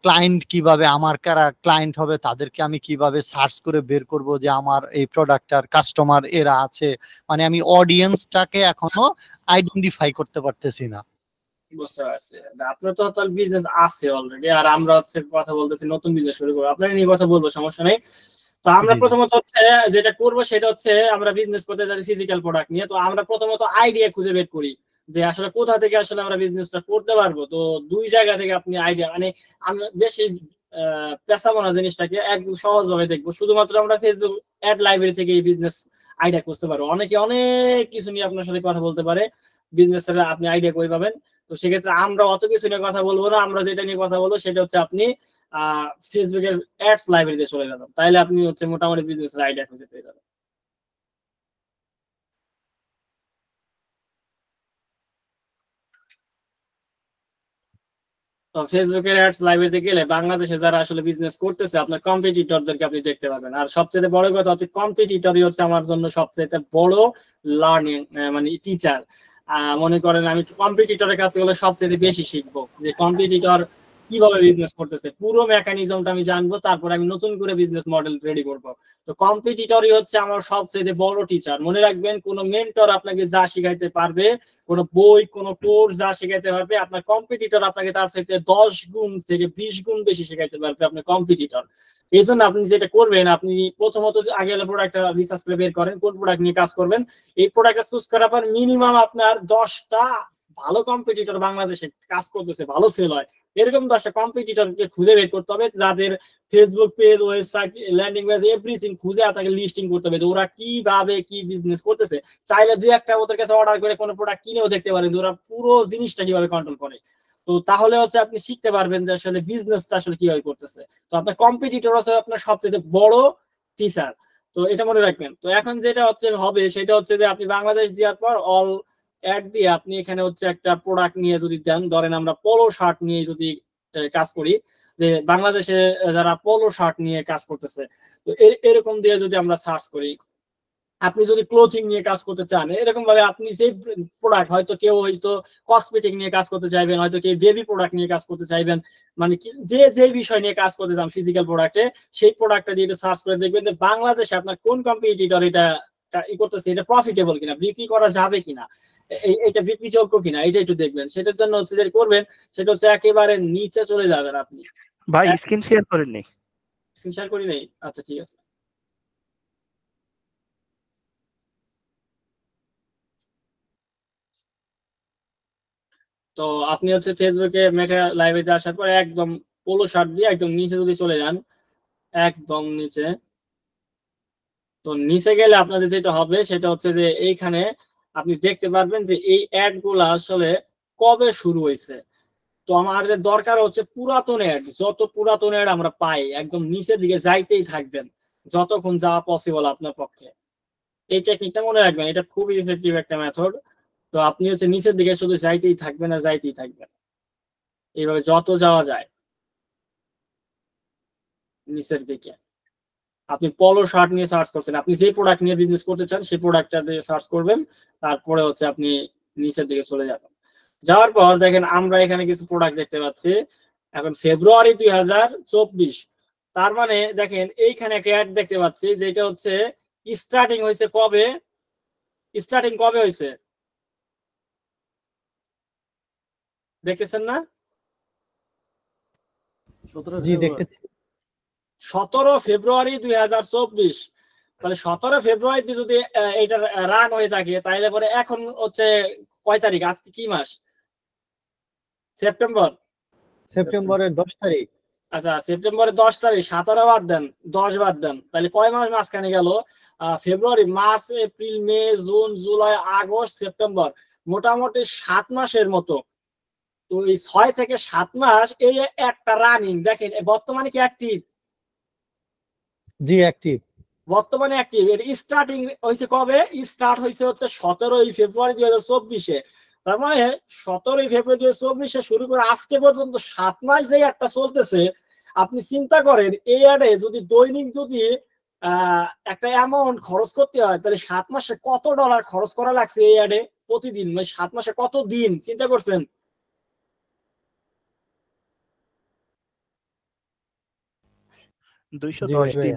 ক্লায়েন্ট কিভাবে, আমার কারা ক্লায়েন্ট হবে তাদেরকে আমি কিভাবে সার্চ করে বের করব যে আমার এই প্রোডাক্টটার কাস্টমার এরা আছে। মানে আমি অডিয়েন্সটাকে এখনো আইডেন্টিফাই করতে পারতেছি না। বুঝতে পারছি। আপনার তো তাহলে বিজনেস আছে অলরেডি, আর আমরা হচ্ছে কথা বলতেছি নতুন বিজনেস শুরু করবো, আপনার নিয়ে কথা বলবো, সমস্যা নেই। তো আমরা প্রথমত হচ্ছে যেটা করবো সেটা হচ্ছে আমরা বিজনেস করতে যাচ্ছি ফিজিক্যাল প্রোডাক্ট নিয়ে। তো আমরা প্রথমত আইডিয়া খুঁজে বের করি যে আসলে কোথা থেকে আসলে আমরা বিজনেসটা করতে পারবো। তো দুই জায়গা থেকে আপনি আইডিয়া, মানে আমি বেশি পেশাবো না জিনিসটাকে, একদম সহজ ভাবে দেখবো। শুধুমাত্র আমরা ফেসবুক অ্যাড লাইব্রেরি থেকে এই বিজনেস আইডিয়া খুঁজতে পারবো। অনেকে অনেক কিছু নিয়ে আপনার সাথে কথা বলতে পারে, বিজনেসের আপনি আইডিয়া কই পাবেন। তো সেক্ষেত্রে আমরা অত কিছু নিয়ে কথা বলবো না, আমরা যেটা নিয়ে কথা বলবো সেটা হচ্ছে আপনি ফেসবুকের অ্যাডস লাইব্রেরিতে চলে যাবেন, তাইলে আপনি হচ্ছে মোটামুটি বিজনেসের আইডিয়া খুঁজে পেয়ে যাবেন। তো ফেসবুকের অ্যাডস লাইব্রেরিতে গেলে বাংলাদেশে যারা আসলে বিজনেস করতেছে আপনার কম্পিটিটরদেরকে আপনি দেখতে পাবেন। আর সবচেয়ে বড় কথা হচ্ছে কম্পিটিটরই হচ্ছে আমার জন্য সবচেয়ে বড় লার্নিং, মানে টিচার। মনে করেন আমি কম্পিটিটরের কাছে গেলে সবচেয়ে বেশি শিখবো যে কম্পিটিটর কিভাবে বিজনেস করতেছে, পুরো মেকানিজমটা আমি জানবো, তারপর আমি নতুন করে বিজনেস মডেল রেডি করব। তো কম্পিটিটরই হচ্ছে আমার সবচেয়ে বড় টিচার। মনে রাখবেন, কোনো মেন্টর আপনাকে যা শিখাইতে পারবে, কোনো বই কোনো কোর্স যা শিখাইতে পারবে, আপনার কম্পিটিটর আপনাকে তার সাথে 10 গুণ থেকে 20 গুণ বেশি শিখাইতে পারবে আপনার কম্পিটিটর। এই জন্য আপনি যেটা করবেন, আপনি প্রথমত আগে প্রোডাক্টটা রিসার্চ করে বের করেন কোন প্রোডাক্ট নিয়ে কাজ করবেন। এই প্রোডাক্টটা চুজ করার পর মিনিমাম আপনার 10টা ভালো কম্পিটিটর বাংলাদেশে কাজ করতেছে, ভালো সেল হয়, এরকম 10টা কম্পিটিটরকে খুঁজে বের করতে হবে, যাদের Facebook page, website, landing page, everything খুঁজে আপনাকে লিস্টিং করতে হবে যে ওরা কিভাবে কি বিজনেস করতেছে। চাইলে 2-1টা ওদের কাছে অর্ডার করে কোনো প্রোডাক্ট কিনেও দেখতে পারেন যে ওরা পুরো জিনিসটা কিভাবে কন্ট্রোল করে। তো তাহলে হচ্ছে আপনি শিখতে পারবেন যে আসলে বিজনেসটা আসলে কিভাবে করতেছে। তো আপনার কম্পিটিটর হচ্ছে আপনার সবচেয়ে বড় টিচার, তো এটা মনে রাখবেন। তো এখন যেটা হচ্ছে হবে সেটা হচ্ছে যে আপনি বাংলাদেশ দেওয়ার পর অল অ্যাড দিয়ে আপনি এখানে হচ্ছে একটা প্রোডাক্ট নিয়ে যদি দেন, ধরেন আমরা পোলো শার্ট নিয়ে যদি কাজ করি, যে বাংলাদেশে যারা পোলো শার্ট নিয়ে কাজ করতেছে, তো এরকম দিয়ে যদি আমরা সার্চ করি, আপনি যদি ক্লোথিং নিয়ে কাজ করতে চান এরকম ভাবে আপনি সেই প্রোডাক্ট, হয়তো কেউ হয়তো কসমেটিক নিয়ে কাজ করতে চাইবেন, হয়তো কেউ বেবি প্রোডাক্ট নিয়ে কাজ করতে চাইবেন, মানে যে বিষয় নিয়ে কাজ করতে চান ফিজিক্যাল প্রোডাক্টে, সেই প্রোডাক্টটা দিয়ে সার্চ করে দেখবেন যে বাংলাদেশে আপনার কোন কম্পিটিটর এটা করতেছে, এটা প্রফিটেবল কিনা, বিক্রি করা যাবে কিনা, এটা বিক্রিযোগ্য কিনা, এটা একটু দেখবেন। সেটার জন্য হচ্ছে যে করবেন সেটা হচ্ছে একেবারে নিচে চলে যাবেন আপনি। ভাই স্ক্রিন শেয়ার করেননি? স্ক্রিন শেয়ার করি নাই? আচ্ছা ঠিক আছে। তো আপনি হচ্ছে ফেসবুকে মেটা লাইব্রেরিতে আসার পর একদম পোলো শার্ট দিয়ে একদম নিচে যদি চলে যান, একদম নিচে, তো নিচে গেলে আপনাদের যেটা হবে সেটা হচ্ছে যে এইখানে আপনি দেখতে পারবেন যে এই অ্যাড গুলা আসলে কবে শুরু হয়েছে। তো আমাদের দরকার হচ্ছে পুরাতন অ্যাড, যত পুরাতন অ্যাড আমরা পাই একদম নিচের দিকে যাইতেই থাকবেন যতক্ষণ যাওয়া পসিবল আপনার পক্ষে। এই টেকনিকটা মনে রাখবেন, এটা খুবই ইফেক্টিভ একটা মেথড। তো আপনি হচ্ছে নিচের দিকে শুধু যাইতেই থাকবেন আর যাইতেই থাকবেন, এইভাবে যত যাওয়া যায় নিচের দিকে। আপনি পলো শার্ট নিয়ে সার্চ করছেন, আপনি যে প্রোডাক্ট নিয়ে বিজনেস করতে চান সেই প্রোডাক্টটা দিয়ে সার্চ করবেন, তারপরে হচ্ছে আপনি নিচের দিকে চলে যাবেন। যাওয়ার পর দেখেন আমরা এখানে কিছু প্রোডাক্ট দেখতে পাচ্ছি। এখন ফেব্রুয়ারি 2024, তার মানে দেখেন এইখানে একটা অ্যাড দেখতে পাচ্ছি যেটা হচ্ছে স্টার্টিং হয়েছে কবে, স্টার্টিং কবে হয়েছে দেখতেছেন না? জি দেখতেছি। 17 ফেব্রুয়ারি 2024। তাহলে 17 ফেব্রুয়ারিতে যদি এটা রান হয়ে থাকে তাহলে পরে এখন হচ্ছে কয় তারিখ, আজকে কি মাস? সেপ্টেম্বর। সেপ্টেম্বরের 10 তারিখ। আচ্ছা সেপ্টেম্বরের 10 তারিখ, 17 বাদ দেন, 10 বাদ দেন, তাহলে কয় মাস মাঝখানে গেল? ফেব্রুয়ারি, মার্চ, এপ্রিল, মে, জুন, জুলাই, আগস্ট, সেপ্টেম্বর, মোটামুটি 7 মাসের মতো। তো এই 6 থেকে 7 মাস এই একটা রানিং। দেখেন বর্তমানে কি অ্যাক্টিভ? জি অ্যাক্টিভ। বর্তমানে অ্যাক্টিভ। এর স্টার্টিং হয়েছে কবে? স্টার্ট হয়েছে হচ্ছে 17 ফেব্রুয়ারি 2024-এ। তার মানে 17 ফেব্রুয়ারি 2024-এ শুরু করে আজকে পর্যন্ত 7 মাস যে একটা চলতেছে। আপনি চিন্তা করেন এই অ্যাডে যদি দৈনিক যদি একটা অ্যামাউন্ট খরচ করতে হয় তাহলে 7 মাসে কত ডলার খরচ করা লাগছে এই অ্যাডে প্রতিদিন, মানে 7 মাসে কত দিন চিন্তা করছেন? 210 দিন।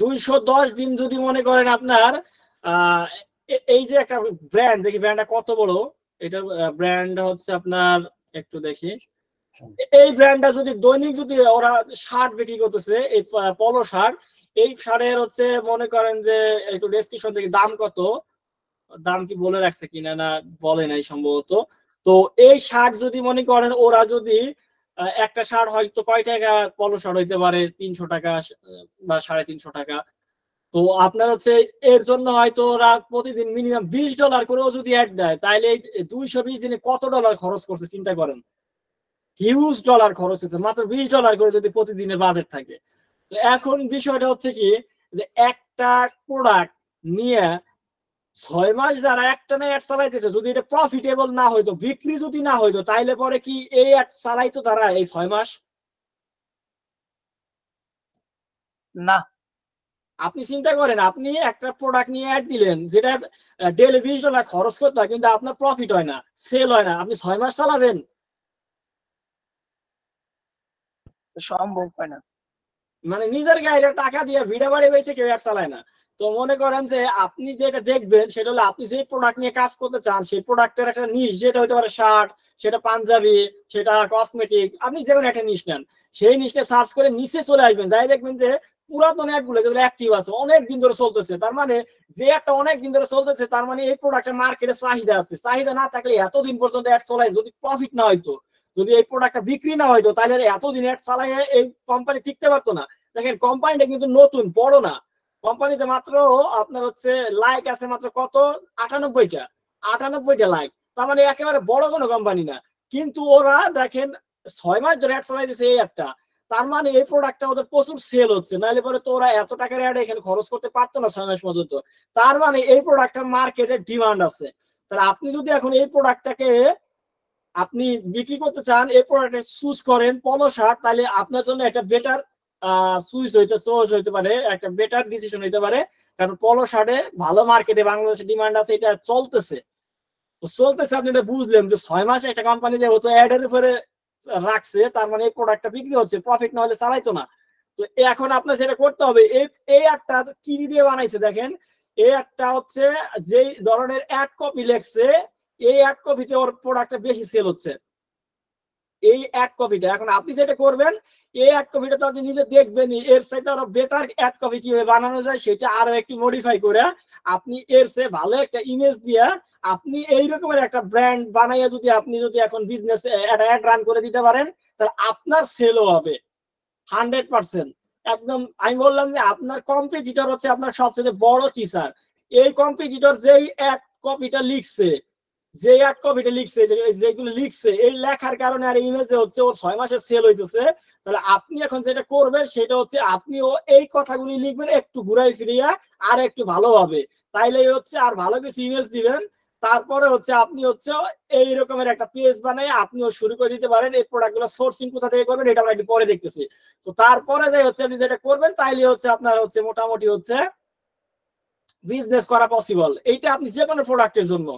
210 দিন যদি মনে করেন আপনার এই যে একটা ব্র্যান্ড, দেখি ব্র্যান্ডটা কত বড়, এটার ব্র্যান্ড হচ্ছে আপনার একটু দেখি, এই ব্র্যান্ডটা যদি দৈনিক যদি ওরা শার্ট বিক্রি করতেছে, এই পলো শার্ট, এই শার্টের হচ্ছে মনে করেন যে একটু ডেসক্রিপশন থেকে দাম কত, দাম কি বলে রাখছে কিনা, না বলে নাই সম্ভবত। তো এই শার্ট যদি মনে করেন ওরা যদি একটা শার্ট হয়তো কয় টাকা, পলো শার্ট হইতে পারে 300 টাকা বা 350 টাকা। তো আপনার হচ্ছে এর জন্য হয়তো ওরা প্রতিদিন মিনিমাম $20 করেও যদি অ্যাড দেয় তাহলে 220 দিনে কত ডলার খরচ করছে চিন্তা করেন। হিউজ ডলার খরচ হচ্ছে মাত্র $20 করে যদি প্রতিদিনের বাজেট থাকে। তো এখন বিষয়টা হচ্ছে কি যে একটা প্রোডাক্ট নিয়ে 6 মাস যারা একটানা অ্যাড চালাইতেছে, যদি এটা প্রফিটেবল না হইতো, বিক্রি যদি না হইতো, তাইলে পরে কি এই অ্যাড চালাইতো তারা এই 6 মাস? না। আপনি চিন্তা করেন আপনি একটা প্রোডাক্ট নিয়ে অ্যাড দিলেন যেটা ডেইলি $20 খরচ করতে হয় কিন্তু আপনার প্রফিট হয় না, সেল হয় না, আপনি 6 মাস চালাবেন? সম্ভব হয় না। মানে নিজের গায়ে টাকা দিয়ে ভিড়ে বাড়ি বেঁচে কেউ অ্যাড চালায় না। তো মনে করেন যে আপনি যেটা দেখবেন সেটা হলো আপনি যে প্রোডাক্ট নিয়ে কাজ করতে চান সেই প্রোডাক্টের একটা নিশ, যেটা হতে পারে শার্ট, সেটা পাঞ্জাবি, সেটা কসমেটিক, আপনি যেমন একটা নিশ নেন, সেই নিশটা সার্চ করে নিচে চলে আসবেন, যাই দেখবেন যে পুরাতন অ্যাড গুলো যেগুলো অ্যাক্টিভ আছে অনেক দিন ধরে চলতেছে, তার মানে যে একটা অনেক দিন ধরে চলতেছে তার মানে এই প্রোডাক্টের মার্কেটে চাহিদা আছে। চাহিদা না থাকলে এতদিন পর্যন্ত অ্যাড চলাই যদি প্রফিট না হইতো। তো যদি এই প্রোডাক্টটা বিক্রি না হয়তো তাহলে এতদিন অ্যাড চালাইয়ে এই কোম্পানি টিকতে পারতো না। দেখেন কোম্পানিটা কিন্তু নতুন, বড় না, কোম্পানিতে মাত্র আপনার হচ্ছে লাইক আছে মাত্র কত 98টা লাইক, তার মানে একেবারে বড় কোনো কোম্পানি না। কিন্তু ওরা দেখেন 6 মাস ধরে অ্যাড চালাই দিয়েছে এই একটা, তার মানে এই প্রোডাক্টটা ওদের প্রচুর সেল হচ্ছে, নাহলে পরে তো ওরা এত টাকার অ্যাড এখানে খরচ করতে পারতো না 6 মাস পর্যন্ত। তার মানে এই প্রোডাক্টটার মার্কেটে ডিমান্ড আছে। তাহলে আপনি যদি এখন এই প্রোডাক্টটাকে আপনি বিক্রি করতে চান, এই প্রোডাক্টে চুজ করেন পলো শার্ট, তাহলে আপনার জন্য একটা বেটার চয়েস হইতে পারে, একটা বেটার ডিসিশন হইতে পারে। কারণ পলো শার্টে ভালো মার্কেটে বাংলাদেশে ডিমান্ড আছে, এটা চলতেছে। আপনি এটা বুঝলেন যে 6 মাসে একটা কোম্পানি যেহেতু অ্যাড এর উপরে রাখছে, তার মানে এই প্রোডাক্টটা বিক্রি হচ্ছে, প্রফিট না হলে চালাইতো না। তো এখন আপনার যেটা করতে হবে, এই একটা কি দিয়ে বানাইছে দেখেন, এই একটা হচ্ছে যেই ধরনের অ্যাড কপি লেখছে, এই অ্যাড কপিতে ওর প্রোডাক্টটা বেশি সেল হচ্ছে, এই অ্যাড কপিটা। এখন আপনি যেটা করবেন, এই অ্যাড কপিটা তো আপনি নিজে দেখবেনই, এর সাথে আরো বেটার অ্যাড কপি কিভাবে বানানো যায় সেটা আরো একটু মডিফাই করে আপনি এর সে ভালো একটা ইমেজ দিয়ে আপনি এই রকমের একটা ব্র্যান্ড বানাইয়া যদি এখন বিজনেস অ্যাড রান করে দিতে পারেন, তাহলে আপনার সেলও হবে 100%। একদম আমি বললাম যে আপনার কম্পিটিটর হচ্ছে আপনার সবচেয়ে বড় টিচার। এই কম্পিটিটর যেই অ্যাড কপিটা লিখছে, যেগুলো লিখছে এই লেখার কারণে আর ইমেজে হচ্ছে ওর 6 মাসে সেল হইতেছে, তাহলে আপনি এখন যেটা করবেন সেটা হচ্ছে আপনিও এই কথাগুলি লিখবেন একটু ঘুরাই ফিরিয়া আর একটু ভালোভাবে, তাইলে হচ্ছে আর ভালো কিছু ইমেজ দিবেন। তারপরে হচ্ছে আপনি হচ্ছে এই রকমের একটা পেজ বানায় আপনিও শুরু করে দিতে পারেন। এই প্রোডাক্টগুলো সোর্সিং কোথা থেকে করবেন এটা আমরা একটু পরে দেখতেছি। তো তারপরে যে হচ্ছে আপনি যেটা করবেন তাইলে হচ্ছে আপনার হচ্ছে মোটামুটি হচ্ছে বিজনেস করা পসিবল। এইটা আপনি যে কোনো প্রোডাক্টের জন্য,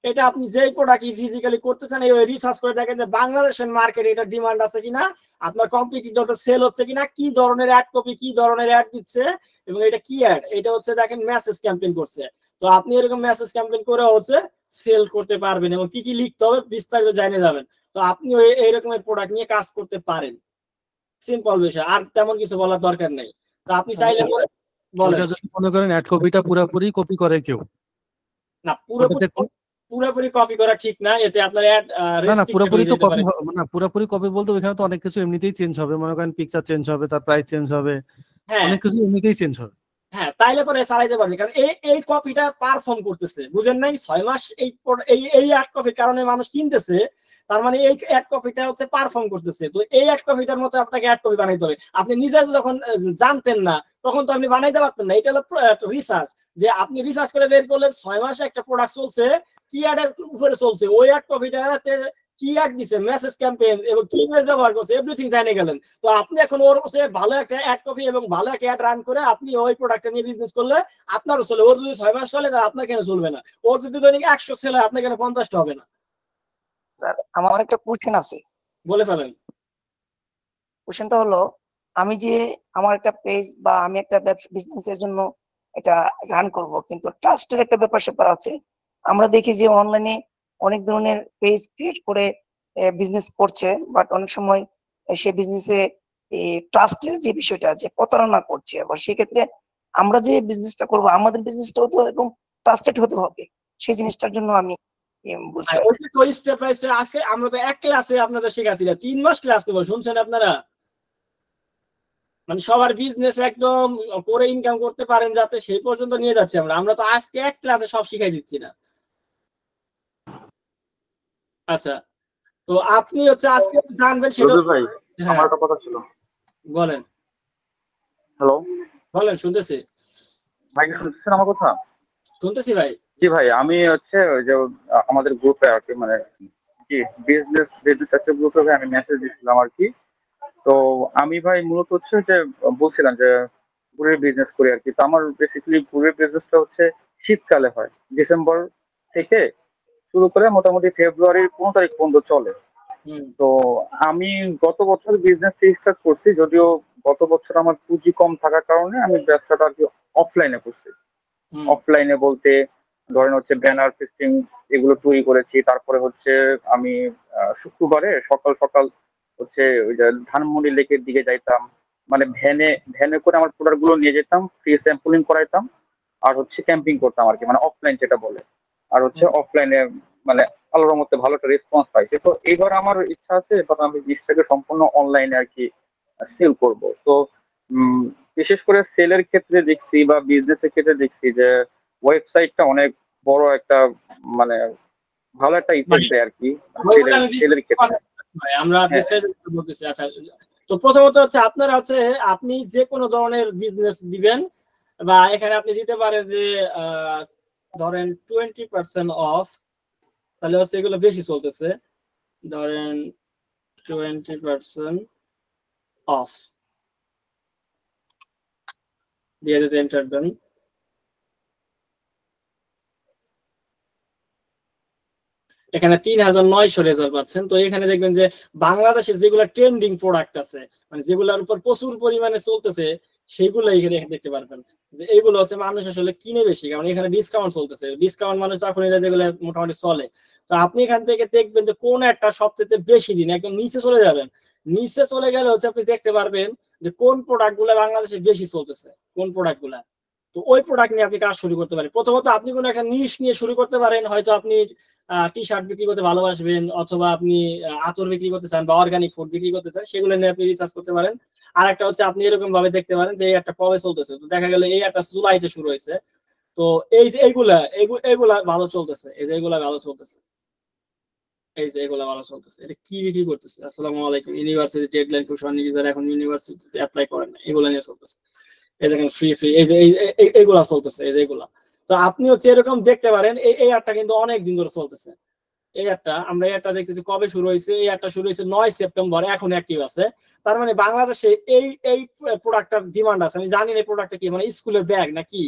এটা আপনি যেই প্রোডাক্ট ফিজিক্যালি করতে চান এই রিসার্চ করে দেখেন যে বাংলাদেশের মার্কেটে এটা ডিমান্ড আছে কিনা, আপনার কম্পিটিটর সেল হচ্ছে কিনা, কি ধরনের অ্যাড কপি, কি ধরনের অ্যাড দিচ্ছে, এবং এটা কি অ্যাড, এটা হচ্ছে দেখেন মেসেজ ক্যাম্পেইন করছে। তো আপনি এরকম মেসেজ ক্যাম্পেইন করে হচ্ছে সেল করতে পারবেন এবং কি কি লিখতে হবে বিস্তারিত জানিয়ে যাবেন। তো আপনি এই রকমের প্রোডাক্ট নিয়ে কাজ করতে পারেন, সিম্পল বিষয়, আর তেমন কিছু বলার দরকার নেই। তো আপনি চাইলে বলেন। ওইটা যদি মনে করেন অ্যাড কপিটা পুরোপুরি কপি করে কেউ, না পুরোপুরি কপি করা ঠিক না, এতে আপনার অ্যাড না পুরোপুরি তো কপি পারে। না, পুরোপুরি কপি বলতে ওইখানে তো অনেক কিছু এমনিতেই চেঞ্জ হবে, মনে করেন পিকচার চেঞ্জ হবে, তার প্রাইস চেঞ্জ হবে, হ্যাঁ অনেক কিছু এমনিতেই চেঞ্জ হবে। হ্যাঁ, তাইলে পরে চালাইতে পারবে, কারণ এই কপিটা পারফর্ম করতেছে, বুঝেন নাই? 6 মাস এই অ্যাড কপির কারণে মানুষ কিনতেছে, তার মানে এই অ্যাড কপিটা হচ্ছে পারফর্ম করতেছে। তো এই অ্যাড কপিটার মতো আপনাকে অ্যাড কপি বানাইতে হবে। আপনি নিজে যখন জানতেন না তখন তো আপনি বানাইতে পারতেন না। এটা হলো রিসার্চ, যে আপনি রিসার্চ করে বের করলেন 6 মাসে একটা প্রোডাক্ট চলছে, কি অ্যাডের উপরে চলছে, ওই অ্যাড কপিটাতে কি অ্যাড দিছে, মেসেজ ক্যাম্পেইন এবং কি ইমেজ ব্যবহার করছে, এভরিথিং জানে গেলেন। তো আপনি এখন ওর ভালো একটা অ্যাড কপি এবং ভালো একটা অ্যাড রান করে আপনি ওই প্রোডাক্টটা নিয়ে বিজনেস করলে আপনারও চলে। ওর যদি 6 মাস চলে তাহলে আপনার কেন চলবে না? ওর যদি দৈনিক 100 সেল হয় আপনার কেন 50টা হবে না? স্যার আমার একটা কোশ্চেন আছে, বলে ফেলেন। কোশ্চেনটা হলো, আমি যে আমার একটা পেজ বা আমি একটা বিজনেসের জন্য এটা রান করব, কিন্তু ট্রাস্টের একটা ব্যাপার স্যাপার আছে। আমরা দেখি যে অনলাইনে অনেক ধরনের পেজ ক্রিয়েট করে বিজনেস করছে, বাট অনেক সময় সেই বিজনেসে ট্রাস্টের যে বিষয়টা যে প্রতারণা করছে। আবার সেক্ষেত্রে আমরা যে বিজনেসটা করব আমাদের বিজনেসটাও তো এরকম ট্রাস্টেড হতে হবে, সেই জিনিসটার জন্য আমি বলছি। ওই স্টেপ বাই স্টেপ আজকে আমরা তো এক ক্লাসে আপনাদের শেখাচ্ছি না, 3 মাস ক্লাস নেব, শুনছেন আপনারা? মানে সবার বিজনেস একদম করে ইনকাম করতে পারেন যাতে সেই পর্যন্ত নিয়ে যাচ্ছি আমরা তো আজকে এক ক্লাসে সব শিখাই দিচ্ছি না। আচ্ছা, তো আপনি হচ্ছে আজকে জানবেন সেটা। ভাই হ্যাঁ আমার একটা কথা ছিল। বলেন। হ্যালো বলেন, শুনতেছি। ভাই, কি শুনতেছেন আমার কথা? শুনতেছি ভাই। জি ভাই, আমি হচ্ছে ওই যে আমাদের গ্রুপে আর কি, মানে কি বিজনেস গ্রুপে ভাই আমি মেসেজ দিয়েছিলাম আর কি। তো আমি ভাই মূলত হচ্ছে যে বলছিলাম যে ঘুরের বিজনেস করি আর কি। তো আমার বেসিক্যালি ঘুরের বিজনেসটা হচ্ছে শীতকালে হয়, ডিসেম্বর থেকে শুরু করে মোটামুটি ফেব্রুয়ারির 15 তারিখ পর্যন্ত চলে। তো আমি গত বছর বিজনেস স্টার্ট করছি, যদিও গত বছর আমার পুঁজি কম থাকার কারণে আমি ব্যবসাটা আর কি অফলাইনে করছি। অফলাইনে বলতে ধরেন হচ্ছে ব্যানার ফিস্টিং এগুলো তৈরি করেছি। তারপরে হচ্ছে আমি শুক্রবারে সকাল সকাল হচ্ছে ওই যে ধানমন্ডি লেকের দিকে যাইতাম, মানে ভ্যানে করে আমার প্রোডাক্ট গুলো নিয়ে যেতাম, ফ্রি স্যাম্পলিং করাইতাম, আর হচ্ছে ক্যাম্পিং করতাম আর কি, মানে অফলাইন যেটা বলে। আর হচ্ছে অফলাইনে মানে আল্লাহর রহমতে ভালো একটা রেসপন্স পাইছে। তো এইবার আমার ইচ্ছা আছে এবার আমি জিনিসটাকে সম্পূর্ণ অনলাইনে আর কি সেল করব। তো উম, বিশেষ করে সেলের ক্ষেত্রে দেখছি বা বিজনেসের ক্ষেত্রে দেখছি যে ওয়েবসাইটটা অনেক বড় একটা মানে ভালো একটা ইফেক্ট দেয় আর কি ওইগুলো সেলের আমি সেলের ক্ষেত্রে। আমরা হ্যাঁ বিস্তারিত বলতেছি। আচ্ছা, তো প্রথমত হচ্ছে আপনারা হচ্ছে আপনি যে কোনো ধরনের বিজনেস দিবেন বা এখানে আপনি দিতে পারেন যে ধরেন 20% অফ, তাহলে হচ্ছে এগুলো বেশি চলতেছে। ধরেন 20% অফ দিয়ে দিতে এন্টার দেন। এখানে 3,900 রেজাল্ট পাচ্ছেন। তো এখানে দেখবেন যে বাংলাদেশের যেগুলো ট্রেন্ডিং প্রোডাক্ট আছে, মানে যেগুলোর উপর প্রচুর পরিমাণে চলতেছে, সেগুলো এখানে দেখতে পারবেন যে এইগুলো হচ্ছে মানুষ আসলে কিনে বেশি, কারণ এখানে ডিসকাউন্ট চলতেছে। ডিসকাউন্ট মানুষ তখন এটা যেগুলো মোটামুটি চলে। তো আপনি এখান থেকে দেখবেন যে কোন একটা সবচেয়ে বেশি দিন একদম নিচে চলে যাবেন। নিচে চলে গেলে হচ্ছে আপনি দেখতে পারবেন যে কোন প্রোডাক্ট গুলা বাংলাদেশে বেশি চলতেছে, কোন প্রোডাক্ট গুলা। তো ওই প্রোডাক্ট নিয়ে আপনি কাজ শুরু করতে পারেন। প্রথমত আপনি কোনো একটা নিশ নিয়ে শুরু করতে পারেন। হয়তো আপনি টি শার্ট বিক্রি করতে ভালোবাসবেন, অথবা আপনি আতর বিক্রি করতে চান বা অর্গানিক ফুড বিক্রি করতে চান, সেগুলো নিয়ে আপনি রিসার্চ করতে পারেন। আর একটা হচ্ছে আপনি এরকম ভাবে দেখতে পারেন যে এই একটা কবে চলতেছে। তো দেখা গেল এই একটা জুলাইতে শুরু হয়েছে, তো এই যে এইগুলা ভালো চলতেছে, এই যে এগুলা ভালো চলতেছে, এই যে এগুলা ভালো চলতেছে। এটা কি বিক্রি করতেছে? আসসালামু আলাইকুম, ইউনিভার্সিটি ডেডলাইন কুশন ইউজার এখন ইউনিভার্সিটিতে অ্যাপ্লাই করেন না, এগুলো নিয়ে চলতেছে। এই দেখেন ফ্রি ফ্রি, এই যে এইগুলা চলতেছে, এই যে এগুলা। তো আপনি হচ্ছে এরকম দেখতে পারেন। এই অ্যাডটা কিন্তু অনেক দিন ধরে চলতেছে। এই একটা আমরা একটা দেখতেছি কবে শুরু হয়েছে, এই একটা শুরু হয়েছে 9 সেপ্টেম্বর, এখন অ্যাক্টিভ আছে। তার মানে বাংলাদেশে এই এই প্রোডাক্টটার ডিমান্ড আছে। আমি জানি না এই প্রোডাক্টটা কি, মানে স্কুলের ব্যাগ নাকি,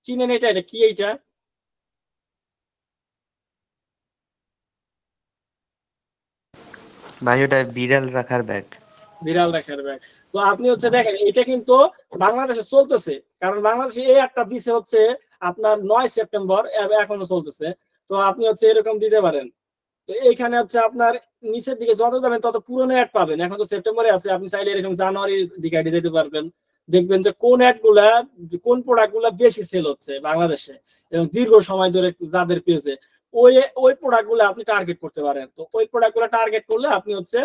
চিনেন এটা? এটা কি এইটা? ভাই ওটা বিড়াল রাখার ব্যাগ। বিড়াল রাখার ব্যাগ। তো আপনি হচ্ছে দেখেন এটা কিন্তু বাংলাদেশে চলতেছে, কারণ বাংলাদেশে এই একটা দিছে হচ্ছে আপনার 9 সেপ্টেম্বর, এখনো চলতেছে। তো আপনি হচ্ছে এরকম দিতে পারেন। তো এইখানে হচ্ছে আপনার নিচের দিকে যত যাবেন তত পুরনো অ্যাড পাবেন। এখন তো সেপ্টেম্বরে আছে, আপনি চাইলে এরকম জানুয়ারির দিকে আইডি যেতে পারবেন। দেখবেন যে কোন অ্যাড গুলা, কোন প্রোডাক্ট গুলা বেশি সেল হচ্ছে বাংলাদেশে এবং দীর্ঘ সময় ধরে যাদের পেয়েছে, ওই ওই প্রোডাক্ট গুলো আপনি টার্গেট করতে পারেন। তো ওই প্রোডাক্ট গুলো টার্গেট করলে আপনি হচ্ছে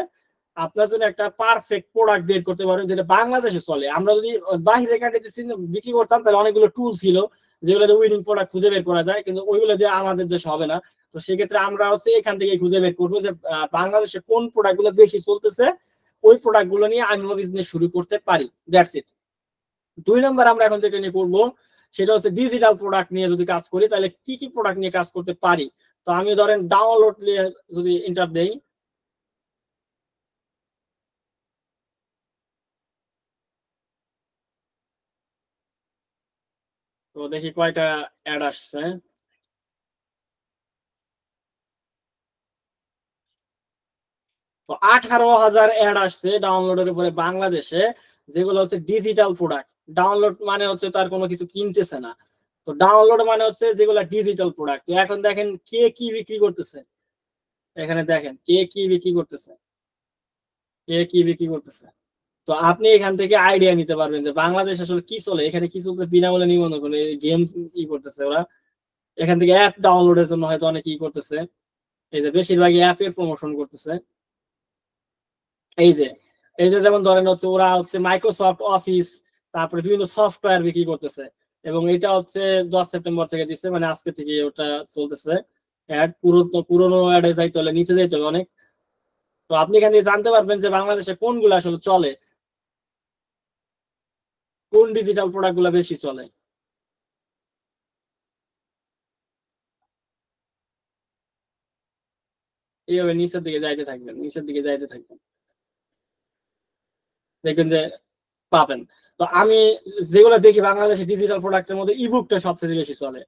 আপনার জন্য একটা পারফেক্ট প্রোডাক্ট বের করতে পারেন যেটা বাংলাদেশে চলে। আমরা যদি বাইরের কান্ট্রিতে বিক্রি করতাম তাহলে অনেকগুলো টুল ছিল যেগুলো উইনিং প্রোডাক্ট খুঁজে বের করা যায়, কিন্তু ওইগুলো দিয়ে আমাদের দেশে হবে না। তো সেক্ষেত্রে আমরা হচ্ছে এখান থেকে খুঁজে বের করবো যে বাংলাদেশে কোন প্রোডাক্ট গুলো বেশি চলতেছে, ওই প্রোডাক্ট গুলো নিয়ে আমিও বিজনেস শুরু করতে পারি। That's it. 2 নম্বর আমরা এখন যেটা নিয়ে করবো সেটা হচ্ছে ডিজিটাল প্রোডাক্ট নিয়ে যদি কাজ করি তাহলে কি কি প্রোডাক্ট নিয়ে কাজ করতে পারি। তো আমি ধরেন ডাউনলোড নিয়ে যদি ইন্টার দেই, তো দেখি কয়টা অ্যাড আসছে। তো 18,000 অ্যাড আসছে ডাউনলোডের উপরে বাংলাদেশে, যেগুলো হচ্ছে ডিজিটাল প্রোডাক্ট। ডাউনলোড মানে হচ্ছে তার কোনো কিছু কিনতেছে না। তো ডাউনলোড মানে হচ্ছে যেগুলো ডিজিটাল প্রোডাক্ট। তো এখন দেখেন কে কি বিক্রি করতেছে, এখানে দেখেন কে কি বিক্রি করতেছে, কে কি বিক্রি করতেছে। তো আপনি এখান থেকে আইডিয়া নিতে পারবেন যে বাংলাদেশ আসলে কি চলে, এখানে কি চলতে। বিনামূল্যে নিবন্ধন করে গেম ই করতেছে ওরা। এখান থেকে অ্যাপ ডাউনলোডের জন্য হয়তো অনেক ই করতেছে। এই যে বেশিরভাগই অ্যাপের প্রমোশন করতেছে। এই যে এই যে যেমন ধরেন হচ্ছে ওরা হচ্ছে মাইক্রোসফট অফিস, তারপরে বিভিন্ন সফটওয়্যার বিক্রি করতেছে। এবং এটা হচ্ছে 10 সেপ্টেম্বর থেকে দিচ্ছে, মানে আজকে থেকে ওটা চলতেছে। অ্যাড পুরোনো অ্যাডে যাইতে হলে নিচে যাইতে হবে অনেক। তো আপনি এখান থেকে জানতে পারবেন যে বাংলাদেশে কোনগুলো আসলে চলে, কোন ডিজিটাল প্রোডাক্ট গুলো বেশি চলে। এইভাবে নিচের দিকে যাইতে থাকবেন, নিচের দিকে যাইতে থাকবেন, দেখবেন যে পাবেন। তো আমি যেগুলো দেখি বাংলাদেশে ডিজিটাল প্রোডাক্টের মধ্যে ইবুকটা সবচেয়ে বেশি চলে।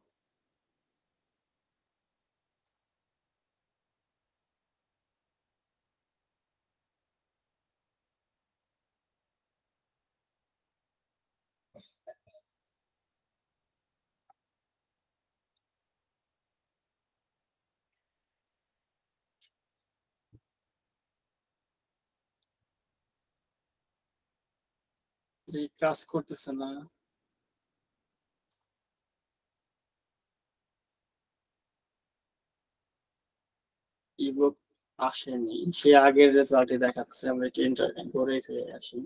কাজ করতেছে না। ইবুক আসেনি, সে আগের রেজাল্টই দেখাচ্ছে। আমরা একটু ইন্টারভিউ করে ফিরে আসি।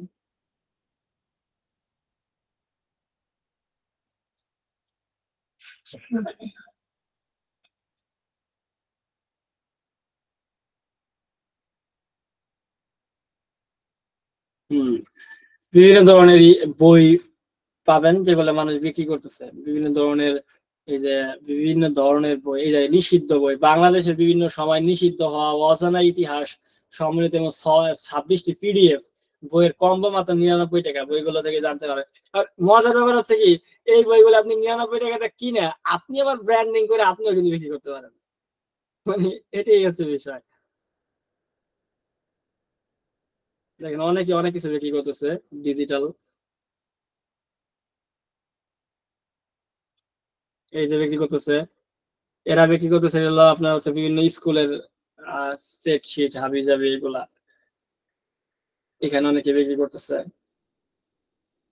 হম, বিভিন্ন ধরনের বই পাবেন যেগুলো মানুষ বিক্রি করতেছে, বিভিন্ন ধরনের, এই যে বিভিন্ন ধরনের বই, এই যে নিষিদ্ধ বই, বাংলাদেশের বিভিন্ন সময় নিষিদ্ধ হওয়া অজানা ইতিহাস সম্মিলিত এবং 26টি পিডিএফ বইয়ের কম্বো মাত্র 99 টাকা, বইগুলো থেকে জানতে পারবে। আর মজার ব্যাপার হচ্ছে কি, এই বইগুলো আপনি 99 টাকাটা কিনে আপনি আবার ব্র্যান্ডিং করে আপনিও কিন্তু বিক্রি করতে পারেন। মানে এটাই হচ্ছে বিষয়। দেখেন অনেকে অনেক কিছু বিক্রি করতেছে ডিজিটাল, এই যে বিক্রি করতেছে, এরা বিক্রি করতেছে হলো আপনার হচ্ছে বিভিন্ন স্কুলের সেট শিট হাবি জাবি এগুলা, এখানে অনেকে বিক্রি করতেছে।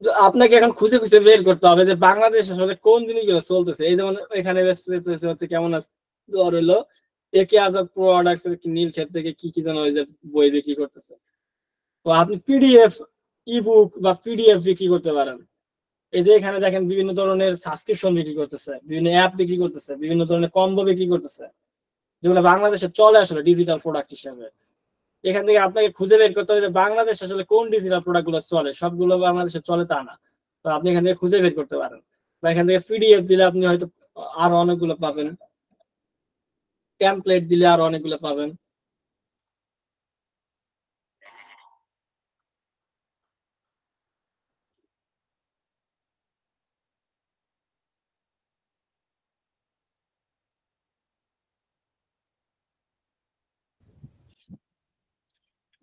তো আপনাকে এখন খুঁজে খুঁজে বের করতে হবে যে বাংলাদেশ আসলে কোন জিনিসগুলো চলতেছে। এই যেমন এখানে ওয়েবসাইট হচ্ছে কেমন আছে, ধর হইলো একে আজব প্রোডাক্টস এর নীলক্ষেত থেকে কি কি যেন ওই যে বই বিক্রি করতেছে। তো আপনি পিডিএফ, ইবুক বা পিডিএফ বিক্রি করতে পারেন। এই যে এখানে দেখেন বিভিন্ন ধরনের সাবস্ক্রিপশন বিক্রি করতেছে, বিভিন্ন অ্যাপ বিক্রি করতেছে, বিভিন্ন ধরনের কম্বো বিক্রি করতেছে, যেগুলো বাংলাদেশে চলে আসলে ডিজিটাল প্রোডাক্ট হিসেবে। এখান থেকে আপনাকে খুঁজে বের করতে হবে যে বাংলাদেশ আসলে কোন ডিজিটাল প্রোডাক্ট গুলো চলে, সবগুলো বাংলাদেশে চলে তা না। তো আপনি এখান থেকে খুঁজে বের করতে পারেন, বা এখান থেকে পিডিএফ দিলে আপনি হয়তো আরো অনেকগুলো পাবেন, টেমপ্লেট দিলে আরো অনেকগুলো পাবেন।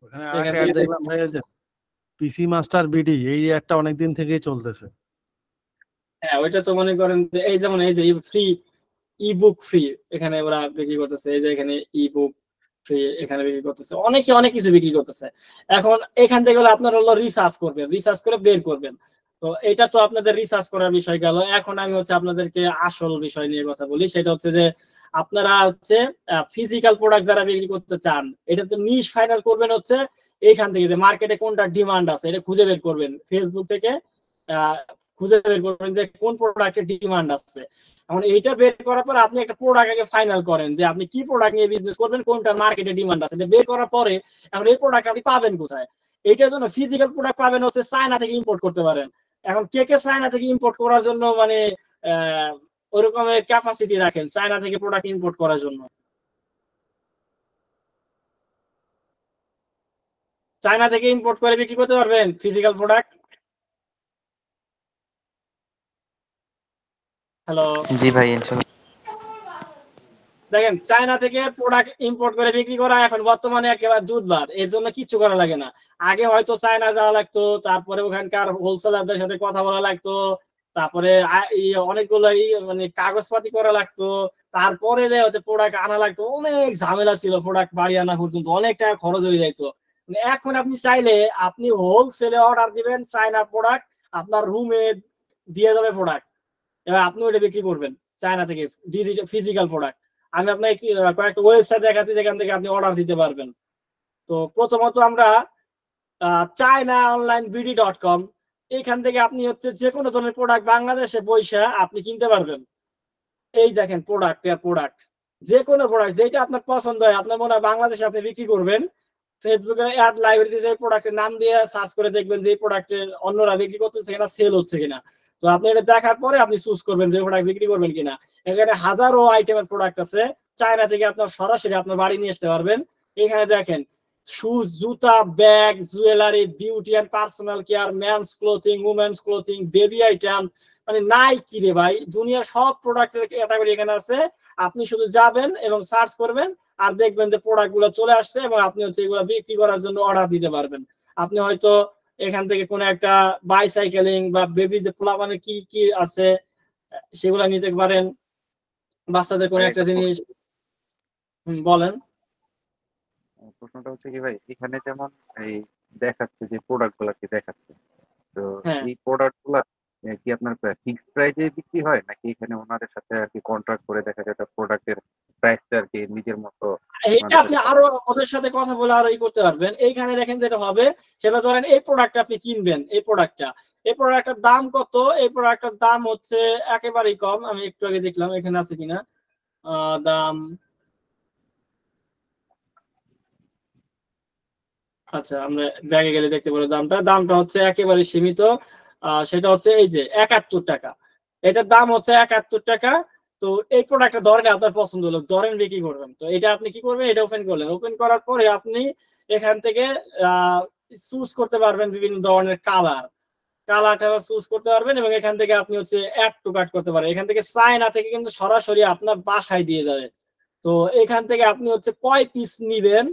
ওখানে এখান আরেকটা অ্যাড থেকে দেখলাম ভাই, এই যে পিসি মাস্টার বিডি, এই একটা অনেকদিন থেকেই চলতেছে। হ্যাঁ, ওইটা তো মনে করেন যে এই যেমন এই যে ফ্রি ইবুক ফ্রি এখানে ওরা বিক্রি করতেছে, এই যে এখানে ইবুক ফ্রি এখানে বিক্রি করতেছে, অনেকে অনেক কিছু বিক্রি করতেছে। এখন এখান থেকে হলো আপনার হলো রিসার্চ করবেন, রিসার্চ করে বের করবেন। তো এটা তো আপনাদের রিসার্চ করার বিষয় গেল। এখন আমি হচ্ছে আপনাদেরকে আসল বিষয় নিয়ে কথা বলি, সেটা হচ্ছে যে আপনারা হচ্ছে ফিজিক্যাল প্রোডাক্ট যারা বিক্রি করতে চান, এটা তো নিশ ফাইনাল করবেন হচ্ছে এইখান থেকে যে মার্কেটে কোনটা ডিমান্ড আছে এটা খুঁজে বের করবেন। ফেসবুক থেকে আহ, খুঁজে বের করবেন যে কোন প্রোডাক্টের ডিমান্ড আছে। এখন এইটা বের করার পর আপনি একটা প্রোডাক্ট আগে ফাইনাল করেন যে আপনি কি প্রোডাক্ট নিয়ে বিজনেস করবেন, কোনটার মার্কেটে ডিমান্ড আছে। এটা বের করার পরে এখন এই প্রোডাক্ট আপনি পাবেন কোথায়? এইটার জন্য ফিজিক্যাল প্রোডাক্ট পাবেন হচ্ছে চায়না থেকে ইম্পোর্ট করতে পারেন। এখন কে কে চায়না থেকে ইম্পোর্ট করার জন্য মানে আহ ওরকমের ক্যাপাসিটি রাখেন চায়না থেকে প্রোডাক্ট ইম্পোর্ট করার জন্য? চায়না থেকে ইম্পোর্ট করে বিক্রি করতে পারবেন ফিজিক্যাল প্রোডাক্ট? হ্যালো, জি ভাই, ইনশাল্লাহ। দেখেন চায়না থেকে প্রোডাক্ট ইম্পোর্ট করে বিক্রি করা এখন বর্তমানে একেবারে দুধবার, এর জন্য কিছু করা লাগে না। আগে হয়তো চায়না যাওয়া লাগতো, তারপরে ওখানকার হোলসেলারদের সাথে কথা বলা লাগতো, তারপরে অনেকগুলো মানে কাগজপাতি করা লাগতো, তারপরে যে হচ্ছে প্রোডাক্ট আনা লাগতো, অনেক ঝামেলা ছিল প্রোডাক্ট বাড়ি আনা পর্যন্ত, অনেক টাকা খরচ হয়ে যাইতো। মানে এখন আপনি চাইলে আপনি হোলসেলে অর্ডার দিবেন চায়না প্রোডাক্ট, আপনার রুমে দিয়ে যাবে প্রোডাক্ট, এবার আপনি ওটা বিক্রি করবেন চায়না থেকে ডিজিটাল ফিজিক্যাল প্রোডাক্ট। আমি আপনাকে কয়েকটা ওয়েবসাইট দেখাচ্ছি যেখান থেকে আপনি অর্ডার দিতে পারবেন। তো প্রথমত আমরা chinaonlineBD.com, এইখান থেকে আপনি হচ্ছে যে কোনো ধরনের প্রোডাক্ট বাংলাদেশে বইসা আপনি কিনতে পারবেন। এই দেখেন প্রোডাক্ট যে কোনো প্রোডাক্ট যেটা আপনার পছন্দ হয়, আপনার মনে হয় বাংলাদেশে আপনি বিক্রি করবেন, ফেসবুকের অ্যাড লাইব্রেরিতে যে প্রোডাক্টের নাম দিয়ে সার্চ করে দেখবেন যে এই প্রোডাক্টের অন্যরা বিক্রি করতেছে কিনা, সেল হচ্ছে কিনা। তো আপনি এটা দেখার পরে আপনি চুজ করবেন যে প্রোডাক্ট বিক্রি করবেন কিনা। এখানে হাজারো আইটেমের প্রোডাক্ট আছে, চায়না থেকে আপনার সরাসরি আপনার বাড়ি নিয়ে আসতে পারবেন। এখানে দেখেন শুজ, জুতা, bag, jewellery, beauty and personal care, men's clothing, women's clothing, baby item, মানে নাই কি রে ভাই, দুনিয়ার সব প্রোডাক্টের ক্যাটাগরি এখানে আছে। আপনি শুধু যাবেন এবং সার্চ করবেন আর দেখবেন যে প্রোডাক্ট গুলো চলে আসছে এবং আপনি হচ্ছে এগুলো বিক্রি করার জন্য অর্ডার দিতে পারবেন। আপনি হয়তো এখান থেকে কোনো একটা বাইসাইকেলিং বা বেবি মানে কি কি আছে সেগুলা নিতে পারেন, বাচ্চাদের কোনো ভাই একটা একটা জিনিস। বলেন। প্রশ্নটা হচ্ছে কি ভাই, এখানে যেমন এই দেখাচ্ছে যে প্রোডাক্ট গুলা কি দেখাচ্ছে, তো হ্যাঁ, এই প্রোডাক্ট গুলা কি আপনার ফিক্সড প্রাইসে বিক্রি হয় নাকি এখানে ওনাদের সাথে আর কি কন্ট্রাক্ট করে দেখা যায় প্রোডাক্টের প্রাইসটা আর কি নিজের মতো এটা আপনি আরো ওদের সাথে কথা বলে আরো করতে পারবেন। এইখানে দেখেন যেটা হবে সেটা ধরেন এই প্রোডাক্টটা আপনি কিনবেন, এই প্রোডাক্টটার দাম কত? এই প্রোডাক্টটার দাম হচ্ছে একেবারেই কম। আমি একটু আগে দেখলাম এখানে আছে কিনা দাম। আচ্ছা, আমরা ব্যাগে গেলে দেখতে পারবো দামটা হচ্ছে একেবারে সীমিত। সেটা হচ্ছে এই যে 71 টাকা। এটার দাম হচ্ছে 71 টাকা। তো এই প্রোডাক্টটা ধরেন আপনার পছন্দ হলো, ধরেন বিক্রি করবেন। তো এটা আপনি কি করবেন, এটা ওপেন করলেন, ওপেন করার পরে আপনি এখান থেকে চুজ করতে পারবেন বিভিন্ন ধরনের কালারটা চুজ করতে পারবেন, এবং এখান থেকে আপনি হচ্ছে অ্যাড টু কার্ট করতে পারেন। এখান থেকে চায়না থেকে কিন্তু সরাসরি আপনার বাসায় দিয়ে যাবে। তো এখান থেকে আপনি হচ্ছে কয় পিস নিবেন,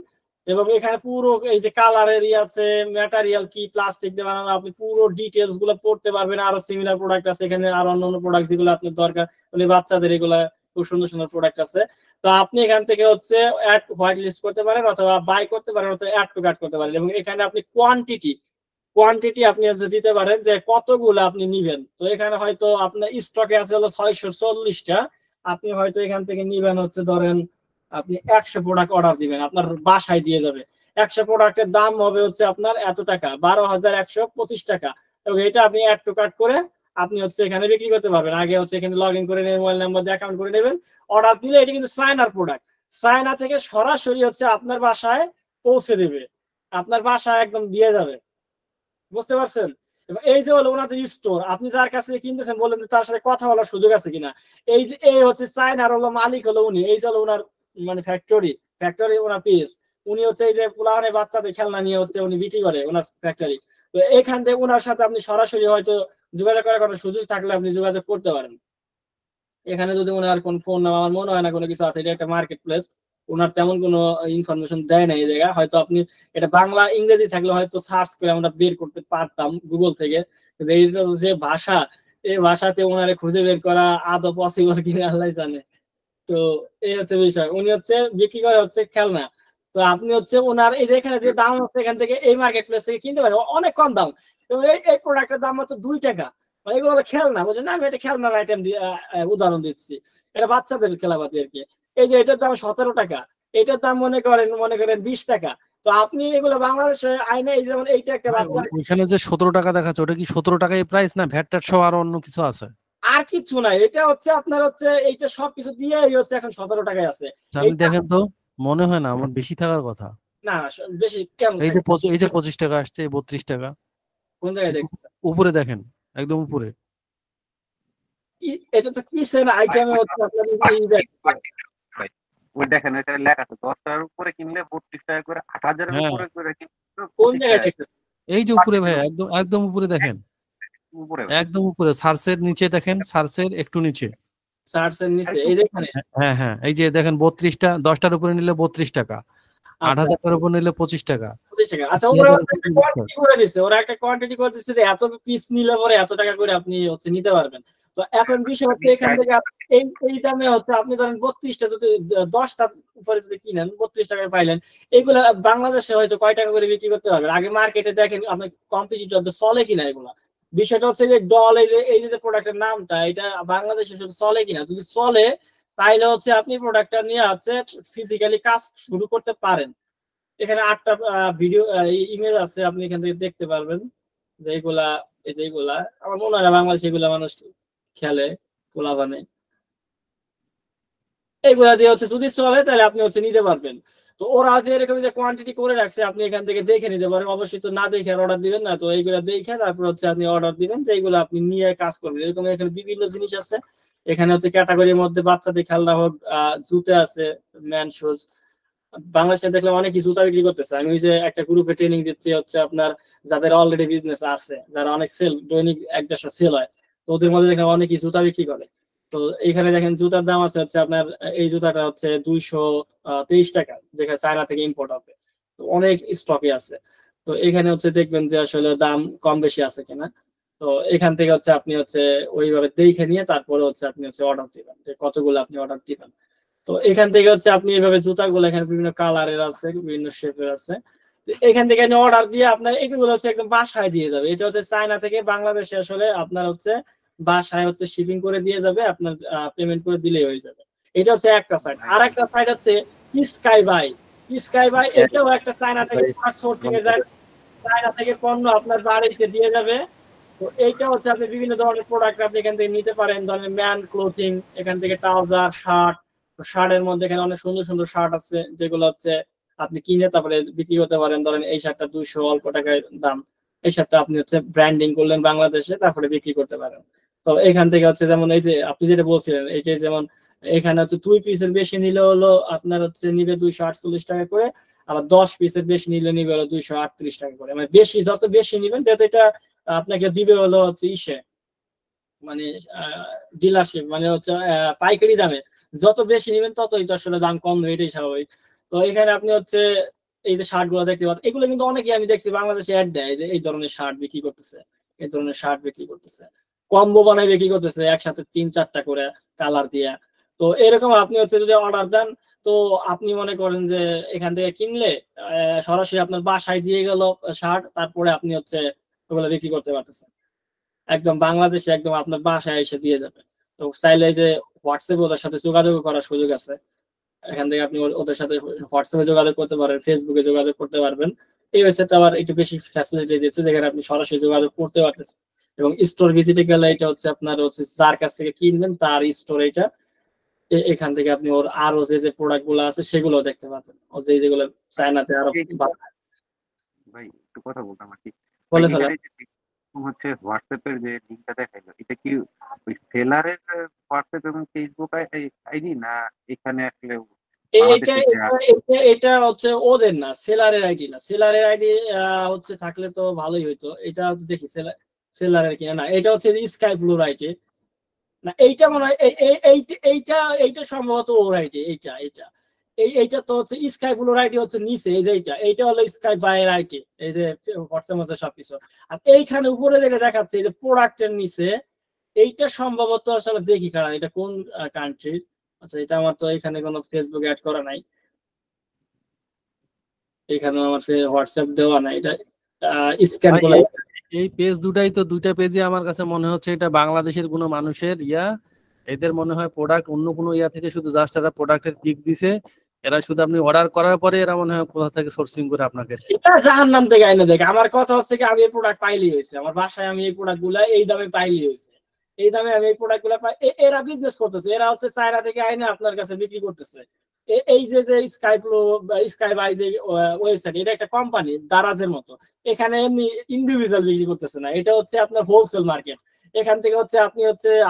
এবং এখানে পুরো এই যে কালারের আছে, ম্যাটেরিয়াল কি, প্লাস্টিক দিয়ে বানানো, আপনি পুরো ডিটেলস গুলো পড়তে পারবেন। আরো সিমিলার প্রোডাক্ট আছে এখানে, আর অন্যান্য প্রোডাক্ট যেগুলো আপনার দরকার, মানে বাচ্চাদের এগুলা খুব সুন্দর সুন্দর প্রোডাক্ট আছে। তো আপনি এখান থেকে হচ্ছে অ্যাড হোয়াইট লিস্ট করতে পারেন, অথবা বাই করতে পারেন, অথবা অ্যাড টু কার্ট করতে পারেন। এবং এখানে আপনি কোয়ান্টিটি আপনি হচ্ছে দিতে পারেন যে কতগুলো আপনি নিবেন। তো এখানে হয়তো আপনার স্টকে আছে হলো 640টা, আপনি হয়তো এখান থেকে নিবেন হচ্ছে ধরেন আপনি 100 প্রোডাক্ট অর্ডার দিবেন, আপনার বাসায় দিয়ে যাবে। 100 প্রোডাক্টের দাম হবে হচ্ছে আপনার এত টাকা, 12,125 টাকা। এবং এটা আপনি অ্যাড টু কার্ট করে আপনি হচ্ছে এখানে বিক্রি করতে পারবেন। আগে হচ্ছে এখানে লগ ইন করে নেবেন, মোবাইল নাম্বার দিয়ে অ্যাকাউন্ট করে নেবেন, অর্ডার দিলে এটা কিন্তু চায়নার প্রোডাক্ট, চায়না থেকে সরাসরি হচ্ছে আপনার বাসায় পৌঁছে দেবে, আপনার বাসায় একদম দিয়ে যাবে। বুঝতে পারছেন? এই যে হলো ওনাদের স্টোর, আপনি যার কাছে কিনতেছেন বলেন যে তার সাথে কথা বলার সুযোগ আছে কিনা। এই যে এই হচ্ছে চায়নার হলো মালিক হলো উনি, এই যে হলো ওনার মানে ফ্যাক্টরি ওনার পিস। উনি হচ্ছে এই যে পোলাহানে বাচ্চাদের খেলনা নিয়ে হচ্ছে উনি বিক্রি করে ওনার ফ্যাক্টরি। তো এখান থেকে ওনার সাথে আপনি সরাসরি হয়তো যোগাযোগ করার কোনো সুযোগ থাকলে আপনি যোগাযোগ করতে পারেন। এখানে যদি ওনার কোন ফোন নাম্বার, আমার মনে হয় না কোনো কিছু আছে, এটা একটা মার্কেট প্লেস, ওনার তেমন কোনো ইনফরমেশন দেয় না এই জায়গায়। হয়তো আপনি এটা বাংলা ইংরেজি থাকলে হয়তো সার্চ করে আমরা বের করতে পারতাম গুগল থেকে, কিন্তু এইটা যে ভাষা, এই ভাষাতে ওনারে খুঁজে বের করা আদৌ পসিবল কিনা আল্লাহ জানে। তো এই হচ্ছে বিষয়, উনি হচ্ছে বিক্রি করে হচ্ছে খেলনা। তো আপনি হচ্ছে ওনার এই যে এখানে যে দাম হচ্ছে এখান থেকে এই মার্কেট প্লেস থেকে কিনতে পারেন অনেক কম দাম, এবং এই প্রোডাক্টের দাম মাত্র 2 টাকা। মানে এগুলো হলো খেলনা, বুঝলেন? আমি এটা খেলনার আইটেম উদাহরণ দিচ্ছি, এটা বাচ্চাদের খেলাপাতি আর কি। এই যে এটার দাম 17 টাকা, এটার দাম মনে করেন 20 টাকা। তো আপনি এগুলো বাংলাদেশে আইনে এই যেমন এইটা একটা বাচ্চা, ওইখানে যে 17 টাকা দেখাচ্ছে ওটা কি 17 টাকায় প্রাইস, না ভ্যাট ট্যাট সহ আরো অন্য কিছু আছে? আর কিছু নাই, এটা হচ্ছে আপনার হচ্ছে এইটা সবকিছু দিয়ে এই হচ্ছে এখন 17 টাকায় আছে। আপনি দেখেন তো, মনে হয় না আমার বেশি থাকার কথা। না বেশি কেমন এই যে 25 টাকা আসছে, 32 টাকা কোন জায়গায় দেখছেন? উপরে দেখেন, একদম উপরে। এটা তো কিসের আইটেমে হচ্ছে আপনার ওই দেখেন এটা লেখা আছে 10 টাকার উপরে কিনলে 32 টাকা করে, 8,000 এর উপরে করে কিনলে কোন জায়গায় দেখতেছেন? এই যে উপরে ভাই, একদম উপরে দেখেন, উপরে একদম উপরে সার্চের নিচে দেখেন, সার্চের একটু নিচে, সার্চের নিচে এই যে এখানে। হ্যাঁ হ্যাঁ, এই যে দেখেন 32টা, 10টার উপরে নিলে 32 টাকা, 8,000 টাকার উপরে নিলে 25 টাকা। 25 টাকা। আচ্ছা, ওরা একটা কোয়ান্টিটি করে দিছে, যে এত পিস নিলে পরে এত টাকা করে আপনি হচ্ছে নিতে পারবেন। তো এখন বিষয় হচ্ছে এখান থেকে এই দামে হচ্ছে আপনি ধরেন 32টা যদি 10টা উপরে যদি কিনেন 32 টাকায় পাইলেন, এইগুলা বাংলাদেশে হয়তো কয় টাকা করে বিক্রি করতে পারবেন? আগে মার্কেটে দেখেন আপনি কম্পিটিটর চলে কিনা এগুলা। বিষয়টা হচ্ছে যে ডল এই যে প্রোডাক্টের নামটা, এটা বাংলাদেশে চলে কিনা। যদি চলে তাইলে হচ্ছে আপনি প্রোডাক্টটা নিয়ে হচ্ছে ফিজিক্যালি কাজ শুরু করতে পারেন। এখানে 8টা ভিডিও ইমেজ আছে, আপনি এখান থেকে দেখতে পারবেন যে এইগুলা, এই যে এইগুলা আমার মনে হয় না বাংলাদেশে এগুলা মানুষ খেলে, পোলাপানে এইগুলা দিয়ে হচ্ছে যদি চলে তাহলে আপনি হচ্ছে নিতে পারবেন। তো ওরা যে এরকম যে কোয়ান্টিটি করে রাখছে, আপনি এখান থেকে দেখে নিতে পারেন। অবশ্যই তো না দেখে অর্ডার দিবেন না, তো এইগুলা দেখে তারপর হচ্ছে আপনি অর্ডার দিবেন, যে এইগুলো আপনি নিয়ে কাজ করবেন। এরকম এখানে বিভিন্ন জিনিস আছে, এখানে হচ্ছে ক্যাটাগরির মধ্যে বাচ্চাদের খেলনা হোক, জুতা আছে, ম্যান শুজ। বাংলাদেশে দেখলে অনেক জুতা বিক্রি করতেছে। আমি ওই যে একটা গ্রুপে ট্রেনিং দিচ্ছি হচ্ছে আপনার যাদের অলরেডি বিজনেস আছে, যারা অনেক সেল, দৈনিক 1-1.5 সেল হয়, তো ওদের মধ্যে দেখলাম অনেক জুতা বিক্রি করে। তো এখানে দেখেন জুতার দাম আছে হচ্ছে আপনার, এই জুতাটা হচ্ছে 223 টাকা, যেখানে চায়না থেকে ইম্পোর্ট হবে। তো অনেক স্টকে আছে। তো এখানে হচ্ছে দেখবেন যে আসলে দাম কম বেশি আছে কিনা। তো এখান থেকে হচ্ছে আপনি হচ্ছে ওইভাবে দেখে নিয়ে তারপরে হচ্ছে আপনি হচ্ছে অর্ডার দিবেন, যে কতগুলো আপনি অর্ডার দিবেন। তো এখান থেকে হচ্ছে আপনি এইভাবে জুতাগুলো, এখানে বিভিন্ন কালারের আছে, বিভিন্ন শেপের আছে, এখান থেকে অর্ডার দিয়ে আপনার এগুলো হচ্ছে একদম বাসায় দিয়ে যাবে। এটা হচ্ছে চায়না থেকে বাংলাদেশে আসলে আপনার হচ্ছে বাসায় হচ্ছে শিপিং করে দিয়ে যাবে, আপনার পেমেন্ট করে দিলেই হয়ে যাবে। এটা হচ্ছে একটা সাইড। আর একটা সাইড হচ্ছে স্কাই বাই। স্কাই বাই এটাও একটা চায়না থেকে সোর্সিং এর জায়গা, চায়না থেকে পণ্য আপনার বাড়িতে দিয়ে যাবে। তো এইটা হচ্ছে আপনি বিভিন্ন ধরনের প্রোডাক্ট আপনি এখান থেকে নিতে পারেন, ধরেন ম্যান ক্লোথিং, এখান থেকে ট্রাউজার, শার্ট। শার্টের মধ্যে এখানে অনেক সুন্দর সুন্দর শার্ট আছে যেগুলো হচ্ছে আপনি কিনে তারপরে বিক্রি করতে পারেন। ধরেন এই শার্টটা 200 অল্প টাকায় দাম, এই শার্টটা আপনি হচ্ছে ব্র্যান্ডিং করলেন বাংলাদেশে, তারপরে বিক্রি করতে পারেন। তো এখান থেকে হচ্ছে যেমন এই যে আপনি যেটা বলছিলেন, এইটাই যেমন এখানে হচ্ছে 2 পিসের বেশি নিলে হলো আপনার হচ্ছে নিবে 248 টাকা করে, আবার 10 পিসের বেশি নিলে নিবে হলো 238 টাকা করে। মানে বেশি যত বেশি নিবেন তত এটা আপনাকে দিবে হলো হচ্ছে ইসে মানে ডিলারশিপ, মানে হচ্ছে পাইকারি দামে। যত বেশি নিবেন ততই তো আসলে দাম কম, এটাই স্বাভাবিক। তো এখানে আপনি হচ্ছে এই যে শার্ট গুলো দেখতে পাচ্ছেন, এগুলো কিন্তু অনেকেই আমি দেখছি বাংলাদেশে অ্যাড দেয় যে এই ধরনের শার্ট বিক্রি করতেছে, এই ধরনের শার্ট বিক্রি করতেছে, কম্বো বানাই বিক্রি করতেছে একসাথে 3-4টা করে কালার দিয়ে। তো এরকম আপনি হচ্ছে যদি অর্ডার দেন, তো আপনি মনে করেন যে এখান থেকে কিনলে সরাসরি আপনার বাসায় দিয়ে গেল শার্ট, তারপরে আপনি হচ্ছে ওগুলো বিক্রি করতে পারতেছেন একদম বাংলাদেশে, একদম আপনার বাসায় এসে দিয়ে যাবে। তো চাইলে যে হোয়াটসঅ্যাপে ওদের সাথে যোগাযোগ করার সুযোগ আছে, এখান থেকে আপনি ওদের সাথে হোয়াটসঅ্যাপে যোগাযোগ করতে পারেন, ফেসবুকে যোগাযোগ করতে পারবেন। এই ওয়েবসাইটটা আবার একটু বেশি ফ্যাসিলিটি দিচ্ছে যেখানে আপনি সরাসরি যোগাযোগ করতে পারতেছেন। এবং স্টোর ভিজিটে গেলে এটা হচ্ছে আপনার হচ্ছে যার কাছ থেকে কিনবেন তার স্টোর, এটা এখান থেকে আপনি ওর আরো যে প্রোডাক্ট গুলো আছে সেগুলো দেখতে পাবেন, ও যেগুলো চায়নাতে আরো ভাই একটু কথা বলতাম আর কি। বলে ফেলেন। হচ্ছে হোয়াটসঅ্যাপের যে লিঙ্কটা দেখাইলো, এটা কি ওই সেলারের হোয়াটসঅ্যাপ এবং ফেসবুক আইডি, না এখানে আসলে এটা হচ্ছে ওদের না, সেলারের আইডি না। সেলারের আইডি হচ্ছে থাকলে তো ভালোই হইতো। এটা হচ্ছে দেখি সেলারের কিনা, না এটা হচ্ছে স্কাই ব্লুর আইডি না, এইটা মনে হয় এইটা সম্ভবত ওর আইডি। এইটা তো হচ্ছে স্কাই ব্লুর আইডি হচ্ছে নিচে, এই যে এইটা হলো স্কাই বাইয়ের আইডি, এই যে হোয়াটসঅ্যাপ সবকিছু। আর এইখানে উপরে যেটা দেখাচ্ছে এই যে প্রোডাক্টের নিচে, এইটা সম্ভবত আসলে দেখি কারণ এটা কোন কান্ট্রির। আচ্ছা, এটা আমার তো এখানে কোনো ফেসবুক অ্যাড করা নাই, এখানে আমার হোয়াটসঅ্যাপ দেওয়া নাই, এটা স্ক্যান করে। এই পেজ দুটাই তো, দুইটা পেজে আমার কাছে মনে হচ্ছে এটা বাংলাদেশের কোনো মানুষের এদের মনে হয় প্রোডাক্ট অন্য কোনো থেকে শুধু জাস্ট এরা প্রোডাক্টের পিক দিছে, এরা শুধু আপনি অর্ডার করার পরে এরা মনে হয় কোথা থেকে সোর্সিং করে আপনাকে সেটা জাহান্নাম থেকে আইনে দেখে। আমার কথা হচ্ছে কি, আমি এই প্রোডাক্ট পাইলেই হয়েছে, আমার বাসায় আমি এই প্রোডাক্ট গুলা এই দামে পাইলেই হয়েছে, এই দামে আমি এই প্রোডাক্ট গুলা পাই। এরা বিজনেস করতেছে, এরা হচ্ছে চায়না থেকে আইনে আপনার কাছে বিক্রি করতেছে। এই যে স্কাই বাই যে ওয়েবসাইট, এটা একটা কোম্পানি দারাজের মতো, এখানে এমনি ইন্ডিভিজুয়াল বিক্রি করতেছে না, এটা হচ্ছে আপনার হোলসেল মার্কেট। এখান থেকে হচ্ছে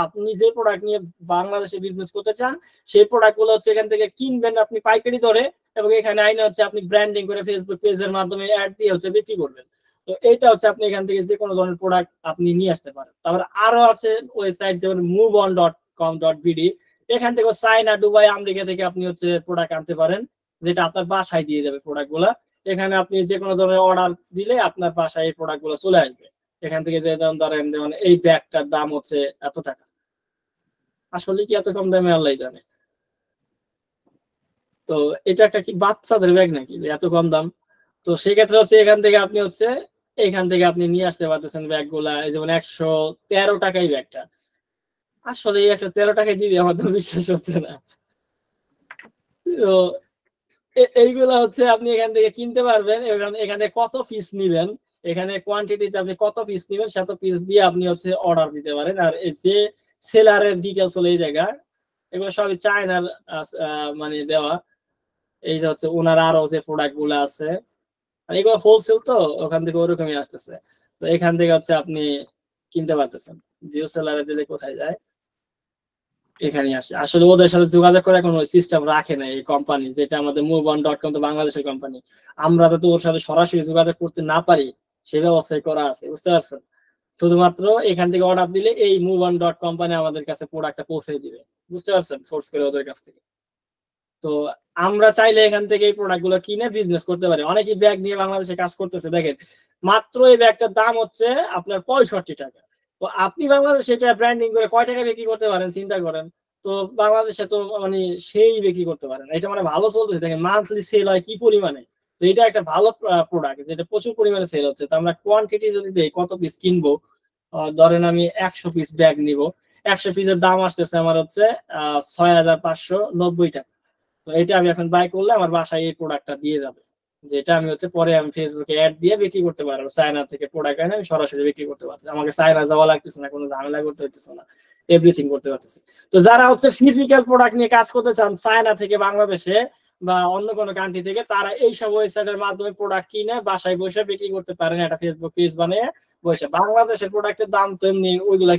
আপনি যে প্রোডাক্ট নিয়ে বাংলাদেশে বিজনেস করতে চান, সেই প্রোডাক্ট গুলো হচ্ছে এখান থেকে কিনবেন আপনি পাইকারি দরে, এবং এখানে আইনে হচ্ছে আপনি ব্র্যান্ডিং করে ফেসবুক পেজের মাধ্যমে অ্যাড দিয়ে হচ্ছে বিক্রি করবেন। তো এইটা হচ্ছে আপনি এখান থেকে যে কোনো ধরনের প্রোডাক্ট আপনি নিয়ে আসতে পারেন। তারপরে আরো আছে ওয়েবসাইট যেমন moveon.com.bd, এখান থেকে চায়না, দুবাই, আমেরিকা থেকে আপনি হচ্ছে প্রোডাক্ট আনতে পারেন, যেটা আপনার বাসায় দিয়ে যাবে প্রোডাক্ট গুলা। এখানে আপনি যে কোনো ধরনের অর্ডার দিলে আপনার বাসায় এই প্রোডাক্ট গুলো চলে আসবে। এখান থেকে যে ধরেন যেমন এই ব্যাগটার দাম হচ্ছে এত টাকা, আসলে কি এত কম দামে আল্লাহ জানে। তো এটা একটা কি বাচ্চাদের ব্যাগ নাকি যে এত কম দাম? তো সেক্ষেত্রে হচ্ছে এখান থেকে আপনি নিয়ে আসতে পারতেছেন ব্যাগ গুলা। যেমন 113 টাকায় ব্যাগটা, আসলে 113 টাকায় দিবি আমার তো বিশ্বাস হচ্ছে না। তো এইগুলা হচ্ছে আপনি এখান থেকে কিনতে পারবেন। এখানে কত পিস নিবেন, এখানে কোয়ান্টিটিতে আপনি কত পিস নিবেন সেত পিস দিয়ে আপনি হচ্ছে অর্ডার দিতে পারেন। আর এই যে সেলারের ডিটেলস হলো এই জায়গা, এগুলো সবই চায়নার মানে দেওয়া। এই যে হচ্ছে ওনার আরো যে প্রোডাক্ট গুলো আছে, এগুলো হোলসেল তো ওখান থেকে ওরকমই আসতেছে। তো এখান থেকে হচ্ছে আপনি কিনতে পারতেছেন। জিও সেলারে দিলে কোথায় যায়, এখানে আসে। আসলে ওদের সাথে যোগাযোগ করে এখন ওই সিস্টেম রাখে না এই কোম্পানি, যেটা আমাদের moveon.com তো বাংলাদেশের কোম্পানি, আমরা তো ওর সাথে সরাসরি যোগাযোগ করতে না পারি সেই ব্যবস্থাই করা আছে, বুঝতে পারছেন। শুধুমাত্র এখান থেকে অর্ডার দিলে এই moveon.com কোম্পানি আমাদের কাছে প্রোডাক্টটা পৌঁছে দিবে, বুঝতে পারছেন, সোর্স করে ওদের কাছ থেকে। তো আমরা চাইলে এখান থেকে এই প্রোডাক্ট গুলো কিনে বিজনেস করতে পারি। অনেকেই ব্যাগ নিয়ে বাংলাদেশে কাজ করতেছে, দেখেন মাত্র এই ব্যাগটার দাম হচ্ছে আপনার 65 টাকা। তো আপনি বাংলাদেশে এটা ব্র্যান্ডিং করে কয় টাকা বিক্রি করতে পারেন চিন্তা করেন। তো বাংলাদেশে তো মানে সেই বিক্রি করতে পারেন, এটা মানে ভালো চলতেছে, দেখেন মান্থলি সেল হয় কি পরিমাণে। তো এটা একটা ভালো প্রোডাক্ট যেটা প্রচুর পরিমাণে সেল হচ্ছে। তো আমরা কোয়ান্টিটি যদি দেই, কত পিস কিনবো, ধরেন আমি 100 পিস ব্যাগ নিব, 100 পিসের দাম আসতেছে আমার হচ্ছে 6590 টাকা। তো এটা আমি এখন বাই করলে আমার বাসায় এই প্রোডাক্টটা দিয়ে যাবে, যেটা আমি হচ্ছে পরে আমি ফেসবুকে অ্যাড দিয়ে বিক্রি করতে পারবো। চায়না থেকে প্রোডাক্ট এনে আমি সরাসরি বিক্রি করতে পারছি, আমাকে চায়না যাওয়া লাগতেছে না, কোনো ঝামেলা করতে হচ্ছে না, এভরিথিং করতে পারতেছি। তো যারা হচ্ছে ফিজিক্যাল প্রোডাক্ট নিয়ে কাজ করতে চান চায়না থেকে বাংলাদেশে বা অন্য কোনো কান্ট্রি থেকে, তারা এইসব ওয়েবসাইটের মাধ্যমে প্রোডাক্ট কিনে বাসায় বসে বিক্রি করতে পারেন একটা ফেসবুক পেজ বানিয়ে বসে। বাংলাদেশের প্রোডাক্টের দাম তো এমনি, ওইগুলা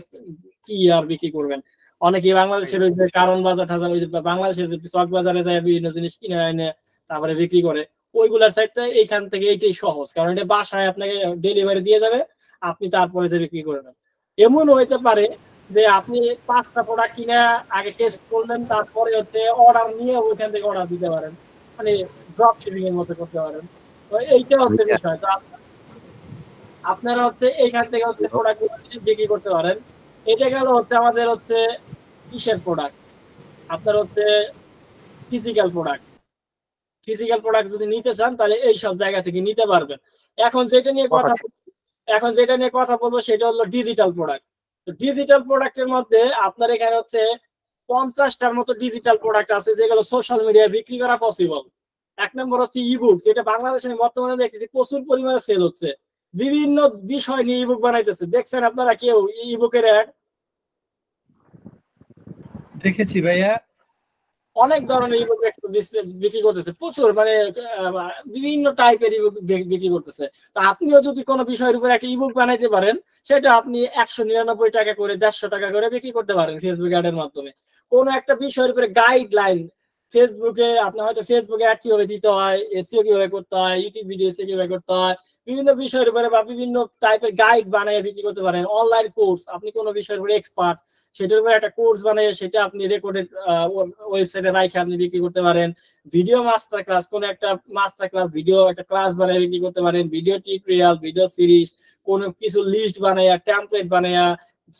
কি আর বিক্রি করবেন। অনেকে বাংলাদেশের ওই যে কারণ বাজার টাজার, ওই যে বাংলাদেশের যে চক বাজারে যায় বিভিন্ন জিনিস কিনে এনে তারপরে বিক্রি করে, ওইগুলার সাইডটা এইখান থেকে এইটাই সহজ, কারণ এটা বাসায় আপনাকে ডেলিভারি দিয়ে যাবে, আপনি তারপরে যে বিক্রি করবেন। এমন হইতে পারে যে আপনি 5টা প্রোডাক্ট কিনে আগে টেস্ট করলেন, তারপরে হচ্ছে অর্ডার নিয়ে ওইখান থেকে অর্ডার দিতে পারেন, মানে ড্রপ শিপিং এর মতো করতে পারেন। তো এইটা হচ্ছে বিষয়। তো আপনারা হচ্ছে এইখান থেকে হচ্ছে প্রোডাক্ট বিক্রি করতে পারেন। এটা গেল হচ্ছে আমাদের হচ্ছে কিসের প্রোডাক্ট, আপনার হচ্ছে ফিজিক্যাল প্রোডাক্ট। ফিজিক্যাল প্রোডাক্ট যদি নিতে চান তাহলে এই সব জায়গা থেকে নিতে পারবেন। এখন যেটা নিয়ে কথা বলবো সেটা হলো ডিজিটাল প্রোডাক্ট। তো ডিজিটাল প্রোডাক্টের মধ্যে আপনার এখানে হচ্ছে 50টার মতো ডিজিটাল প্রোডাক্ট আছে যেগুলো সোশ্যাল মিডিয়ায় বিক্রি করা পসিবল। 1 নম্বর হচ্ছে ইবুক, যেটা বাংলাদেশে বর্তমানে দেখতেছি প্রচুর পরিমাণে সেল হচ্ছে, বিভিন্ন বিষয় নিয়ে ইবুক বানাইতেছে। দেখছেন আপনারা কেউ ইবুকের অ্যাড? দেখেছি ভাইয়া, অনেক ধরনের ইবুক বিক্রি করতেছে, প্রচুর, মানে বিভিন্ন টাইপের ইবুক বিক্রি করতেছে। তো আপনিও যদি কোনো বিষয়ের উপর একটা ইবুক বানাইতে পারেন, সেটা আপনি 199 টাকা করে 150 টাকা করে বিক্রি করতে পারেন ফেসবুক অ্যাডের মাধ্যমে। কোনো একটা বিষয়ের উপরে গাইডলাইন ফেসবুকে, আপনি হয়তো ফেসবুকে অ্যাড কিভাবে দিতে হয়, এসইও কিভাবে করতে হয়, ইউটিউব ভিডিও এসইও কিভাবে করতে হয়, বিভিন্ন বিষয়ের উপরে বা বিভিন্ন টাইপের গাইড বানিয়ে বিক্রি করতে পারেন। অনলাইন কোর্স, আপনি কোনো বিষয়ের উপরে এক্সপার্ট, সেটার উপরে একটা কোর্স বানিয়ে সেটা আপনি রেকর্ডেড ওয়েবসাইটে রাখে আপনি বিক্রি করতে পারেন। ভিডিও মাস্টার ক্লাস, কোনো একটা মাস্টার ক্লাস ভিডিও একটা ক্লাস বানিয়ে বিক্রি করতে পারেন। ভিডিও টিউটোরিয়াল, ভিডিও সিরিজ, কোনো কিছু লিস্ট বানায়া, টেমপ্লেট বানায়া,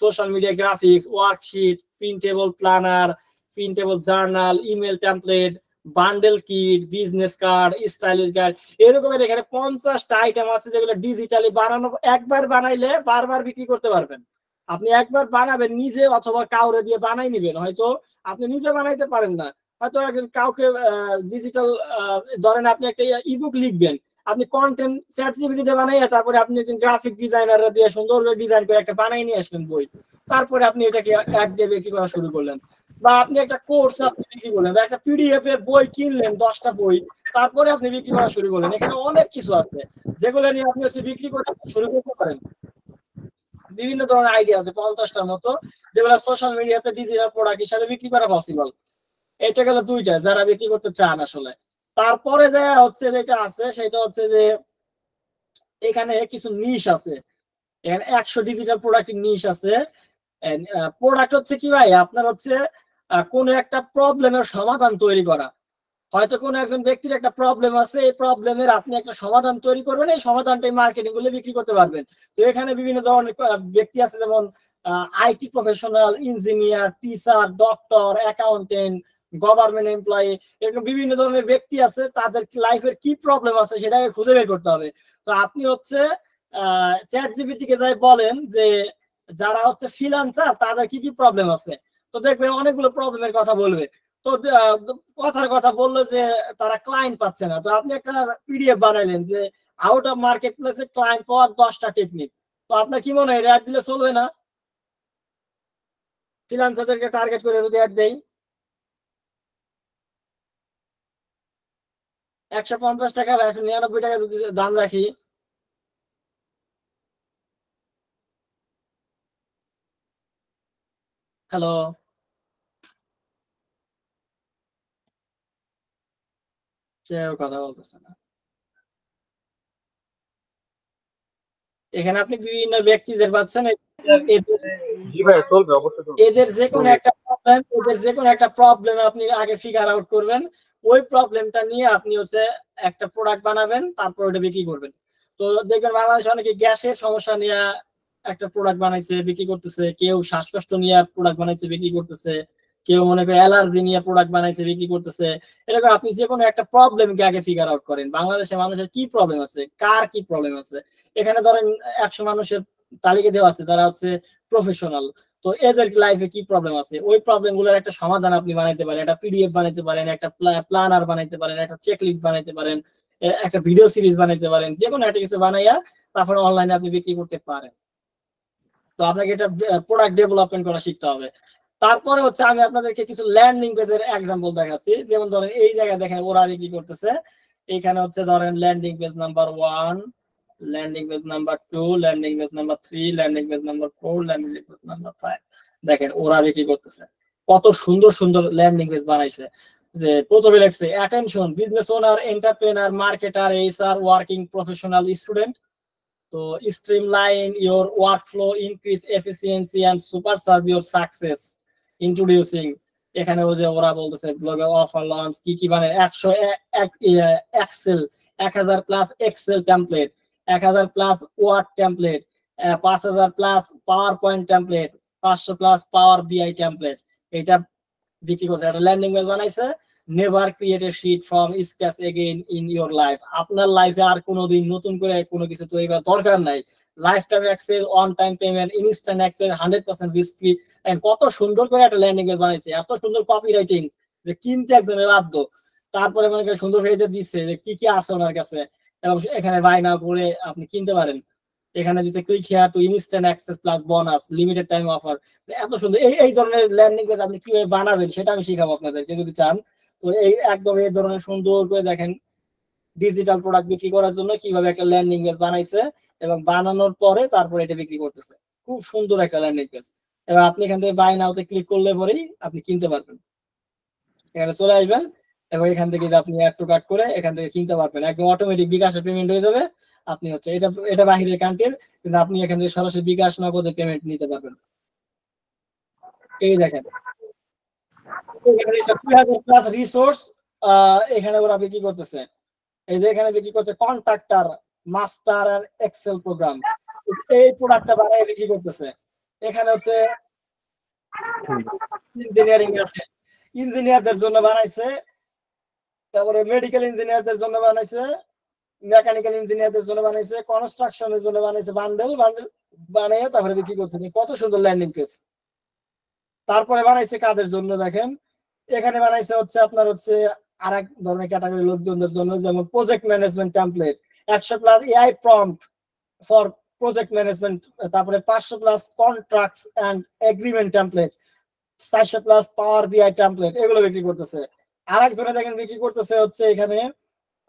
social media graphics, worksheet, printable planner, printable journal, email template, bundle kit, business card, stylish guide, এরকমের এখানে 50টা আইটেম আছে যেগুলো ডিজিটালি বানানো, একবার বানাইলে বারবার বিক্রি করতে পারবেন। আপনি একবার বানাবেন নিজে অথবা কাউরে দিয়ে বানাই নিবেন, হয়তো আপনি নিজে বানাইতে পারেন না, হয়তো কাউকে ডিজিটাল, ধরেন আপনি একটা ইবুক লিখবেন, আপনি কন্টেন্ট চ্যাটজিপিটি দিয়ে বানাইয়া তারপরে আপনি একজন গ্রাফিক ডিজাইনার দিয়ে সুন্দর করে ডিজাইন করে একটা বানাই নিয়ে আসলেন বই, তারপরে আপনি এটাকে অ্যাড দিয়ে বিক্রি করা শুরু করলেন। বা আপনি একটা কোর্স আপনি বিক্রি করলেন, বা একটা পিডিএফ এর বই কিনলেন 10টা বই, তারপরে আপনি বিক্রি করা শুরু করলেন। এখানে অনেক কিছু আছে যেগুলো নিয়ে আপনি হচ্ছে বিক্রি করা শুরু করতে পারেন। বিভিন্ন ধরনের আইডিয়া আছে 50টার মতো, যেগুলো সোশ্যাল মিডিয়াতে ডিজিটাল প্রোডাক্ট হিসেবে বিক্রি করা পসিবল। এটা গেল দুইটা যারা বিক্রি করতে চান আসলে। তারপরে যা হচ্ছে যেটা আছে সেটা হচ্ছে যে এখানে কিছু নিশ আছে, এখানে 100 ডিজিটাল প্রোডাক্টের নিশ আছে। প্রোডাক্ট হচ্ছে কি ভাই, আপনার হচ্ছে কোন একটা প্রবলেমের সমাধান তৈরি করা। হয়তো কোনো একজন ব্যক্তির একটা প্রবলেম আছে, এই প্রবলেমের আপনি একটা সমাধান তৈরি করবেন, এই সমাধানটাই মার্কেটিং করলে বিক্রি করতে পারবেন। তো এখানে বিভিন্ন ধরনের ব্যক্তি আছে, যেমন IT professional, engineer, teacher, doctor, accountant, government employee, এরকম বিভিন্ন ধরনের ব্যক্তি আছে, তাদের লাইফের কি প্রবলেম আছে সেটাকে খুঁজে বের করতে হবে। তো আপনি হচ্ছে চ্যাটজিপিটি কে যাই বলেন যে যারা হচ্ছে ফ্রিল্যান্সার তাদের কি কি প্রবলেম আছে, তো দেখবেন অনেকগুলো প্রবলেমের কথা বলবে। তো কথার কথা বললো যে তারা ক্লায়েন্ট পাচ্ছে না, তো আপনি একটা পিডিএফ বানাইলেন যে আউট অফ মার্কেট প্লেসে ক্লায়েন্ট পাওয়ার 10টা টেকনিক। তো আপনার কি মনে হয় অ্যাড দিলে চলবে না? ফ্রিল্যান্সারদেরকে টার্গেট করে যদি অ্যাড দেই, 150 টাকা বা 199 টাকা যদি দাম রাখি, হ্যালো কেউ কথা বলতেছে না। এখানে আপনি বিভিন্ন ব্যক্তিদের পাচ্ছেন, এদের যে কোনো একটা প্রবলেম আপনি আগে ফিগার আউট করবেন, ওই প্রবলেমটা নিয়ে আপনি হচ্ছে একটা প্রোডাক্ট বানাবেন, তারপর ওটা বিক্রি করবেন। তো দেখবেন বাংলাদেশে অনেকে গ্যাসের সমস্যা নিয়ে একটা প্রোডাক্ট বানাইছে বিক্রি করতেছে, কেউ শ্বাসকষ্ট নিয়ে প্রোডাক্ট বানাইছে বিক্রি করতেছে, কেউ মনে করে অ্যালার্জি নিয়ে প্রোডাক্ট বানাইছে বিক্রি করতেছে। এরকম আপনি যে কোনো একটা প্রবলেমকে আগে ফিগার আউট করেন, বাংলাদেশে মানুষের কি প্রবলেম আছে, কার কি প্রবলেম আছে। এখানে ধরেন 100 মানুষের তালিকা দেওয়া আছে যারা হচ্ছে প্রফেশনাল, তো এদের লাইফে কি প্রবলেম আছে, ওই প্রবলেম গুলোর একটা সমাধান আপনি বানাইতে পারেন, একটা পিডিএফ বানাইতে পারেন, একটা প্ল্যানার বানাইতে পারেন, একটা চেকলিস্ট বানাইতে পারেন, একটা ভিডিও সিরিজ বানাইতে পারেন, যে কোনো একটা কিছু বানাইয়া তারপরে অনলাইনে আপনি বিক্রি করতে পারেন। তো আপনাকে এটা প্রোডাক্ট ডেভেলপমেন্ট করা শিখতে হবে। তারপরে হচ্ছে আমি আপনাদেরকে কিছু ল্যান্ডিং পেজের এক্সাম্পল দেখাচ্ছি। যেমন ধরেন এই জায়গায় দেখেন ওরা কি করতেছে, এখানে হচ্ছে ধরেন landing page number 1, landing page number 2, landing page number 3, landing page number 4, landing page number 5। দেখেন ওরা কি করতেছে, কত সুন্দর সুন্দর ল্যান্ডিং পেজ বানাইছে। যে প্রথমে লেখছে attention business owner, entrepreneur, marketer, HR, working professional, student. তো streamline your workflow, increase efficiency and supercharge your success. Introducing, এখানে ওরা বলতেছে ব্লগে অফার লঞ্চ কি কি মানে 100 excel 1000 plus excel template, 1000 plus word template, 5000 plus power point template, 500 plus power BI template. এটা বিক্রি করছে, একটা ল্যান্ডিং পেজ বানাইছে। Never create a sheet from scratch again in your life. আপনার লাইফে আর কোনোদিন নতুন করে কোনো কিছু তৈরি করার দরকার নাই। Life time access, on time payment, instant access, 100% risk free. কত সুন্দর করে একটা ল্যান্ডিং পেজ বানাইছে, এত সুন্দর কপি রাইটিং যে কিনতে একজনের বাধ্য। তারপরে মনে করেন সুন্দর পেজে দিচ্ছে যে কি কি আছে ওনার কাছে, এবং এখানে বাই নাও করে আপনি কিনতে পারেন। এখানে দিচ্ছে click here two instant access plus bonus, limited time offer. এত সুন্দর এই ধরনের ল্যান্ডিং পেজ আপনি কিভাবে বানাবেন সেটা আমি শিখাবো আপনাদেরকে যদি চান। তো এই একদম এই ধরনের সুন্দর করে দেখেন ডিজিটাল প্রোডাক্ট বিক্রি করার জন্য কিভাবে একটা ল্যান্ডিং পেজ বানাইছে, এবং বানানোর পরে তারপরে এটা বিক্রি করতেছে। খুব সুন্দর একটা ল্যান্ডিং পেজ। এবার আপনি এখান থেকে বাই নাওতে ক্লিক করলে পরেই আপনি কিনতে পারবেন। এখানে চলে আসবেন এবং এখান থেকে আপনি অ্যাড টু কার্ট করে এখান থেকে কিনতে পারবেন। একদম অটোমেটিক বিকাশে পেমেন্ট হয়ে যাবে। আপনি হচ্ছে এটা বাহিরের কান্ট্রির, কিন্তু আপনি এখান থেকে সরাসরি বিকাশ নগদে পেমেন্ট নিতে পারবেন। এই দেখেন রিসোর্স, এখানে ওরা বিক্রি করতেছে। এই যে এখানে বিক্রি করছে কন্ট্রাক্টর, মাস্টার আর এক্সেল প্রোগ্রাম। এই প্রোডাক্টটা বানায় বিক্রি করতেছে। এখানে হচ্ছে ইঞ্জিনিয়ারিং আছে, ইঞ্জিনিয়ারদের জন্য বানাইছে। তারপরে মেডিকেল ইঞ্জিনিয়ারদের জন্য বানাইছে, মেকানিক্যাল ইঞ্জিনিয়ারদের জন্য বানাইছে, কনস্ট্রাকশনের জন্য বানাইছে। বান্ডেল বানিয়ে তারপরে বিক্রি করছে। কত সুন্দর ল্যান্ডিং পেজ। তারপরে বানাইছে কাদের জন্য দেখেন, এখানে বানাইছে হচ্ছে আপনার হচ্ছে আরেক ধরনের ক্যাটাগরি লোকজনদের জন্য, যেমন project management template, 100 plus AI prompt for project management, তারপরে 500 plus contracts and agreement template, 400 plus power BI template. এগুলো বিক্রি করতেছে। আরেকজনে দেখেন বিক্রি করতেছে হচ্ছে এখানে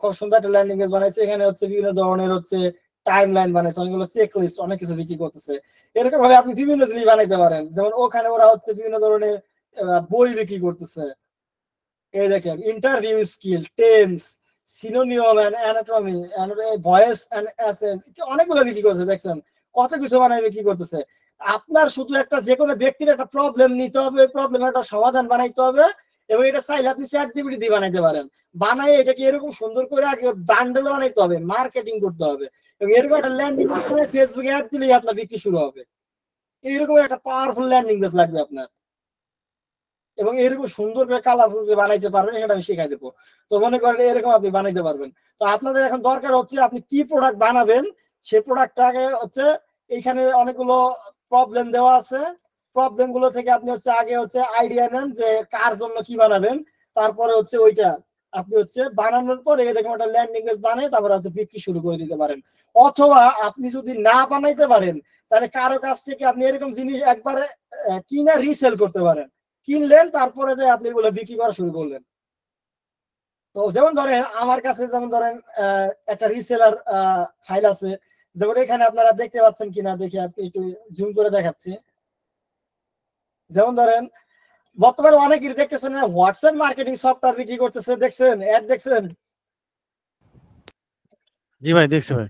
খুব সুন্দর একটা ল্যান্ডিং পেজ বানাইছে। এখানে হচ্ছে বিভিন্ন ধরনের হচ্ছে টাইম লাইন বানাইছে, অনেকগুলো চেক লিস্ট, অনেক কিছু বিক্রি করতেছে। এরকম ভাবে আপনি বিভিন্ন জিনিস বানাইতে পারেন। যেমন ওখানে ওরা হচ্ছে বিভিন্ন ধরনের বই বিক্রি করতেছে। এই দেখেন interview skill, tense, synonym and antonym, voice and accent, অনেকগুলো বিক্রি করছে। দেখছেন কত কিছু বানাই বিক্রি করতেছে। আপনার শুধু একটা যে কোনো ব্যক্তির একটা প্রবলেম নিতে হবে, প্রবলেমের একটা সমাধান বানাইতে হবে, এবং এটা চাইলে আপনি চ্যাটজিপিটি দিয়ে বানাইতে পারেন। বানাই এটাকে এরকম সুন্দর করে আগে বান্ডেল বানাইতে হবে, মার্কেটিং করতে হবে, এবং এরকম একটা ল্যান্ডিং পেজ ফেসবুকে অ্যাড দিলেই আপনার বিক্রি শুরু হবে। এইরকম একটা পাওয়ারফুল ল্যান্ডিং পেজ লাগবে আপনার, এবং এরকম সুন্দর করে কালারফুল বানাইতে পারবেন, সেটা আমি শিখাই দেবো। তো মনে করেন এরকম আপনি বানাইতে পারবেন। তো আপনাদের এখন দরকার হচ্ছে আপনি কি প্রোডাক্ট বানাবেন, সেই প্রোডাক্টটাকে হচ্ছে এইখানে অনেকগুলো প্রবলেম দেওয়া আছে। প্রবলেম গুলো থেকে আপনি হচ্ছে আগে হচ্ছে আইডিয়া নেন যে কার জন্য কি বানাবেন। তারপরে হচ্ছে ওইটা আপনি হচ্ছে বানানোর পরে এরকম একটা ল্যান্ডিং পেজ বানিয়ে তারপরে হচ্ছে বিক্রি শুরু করে দিতে পারেন। অথবা আপনি যদি না বানাইতে পারেন তাহলে কারো কাছ থেকে আপনি এরকম জিনিস একবারে কিনা রিসেল করতে পারেন। কিনলেন তারপরে যে আপনি এগুলো বিক্রি করা শুরু করলেন। তো যেমন ধরেন আমার কাছে যেমন ধরেন একটা রিসেলার ফাইল আছে। যেমন এখানে আপনারা দেখতে পাচ্ছেন কিনা দেখি আপনি একটু জুম করে দেখাচ্ছি। যেমন ধরেন বর্তমানে অনেকেই দেখতেছেন হোয়াটসঅ্যাপ মার্কেটিং সফটওয়্যার বিক্রি করতেছে, দেখছেন অ্যাড দেখছেন? জি ভাই দেখছি ভাই।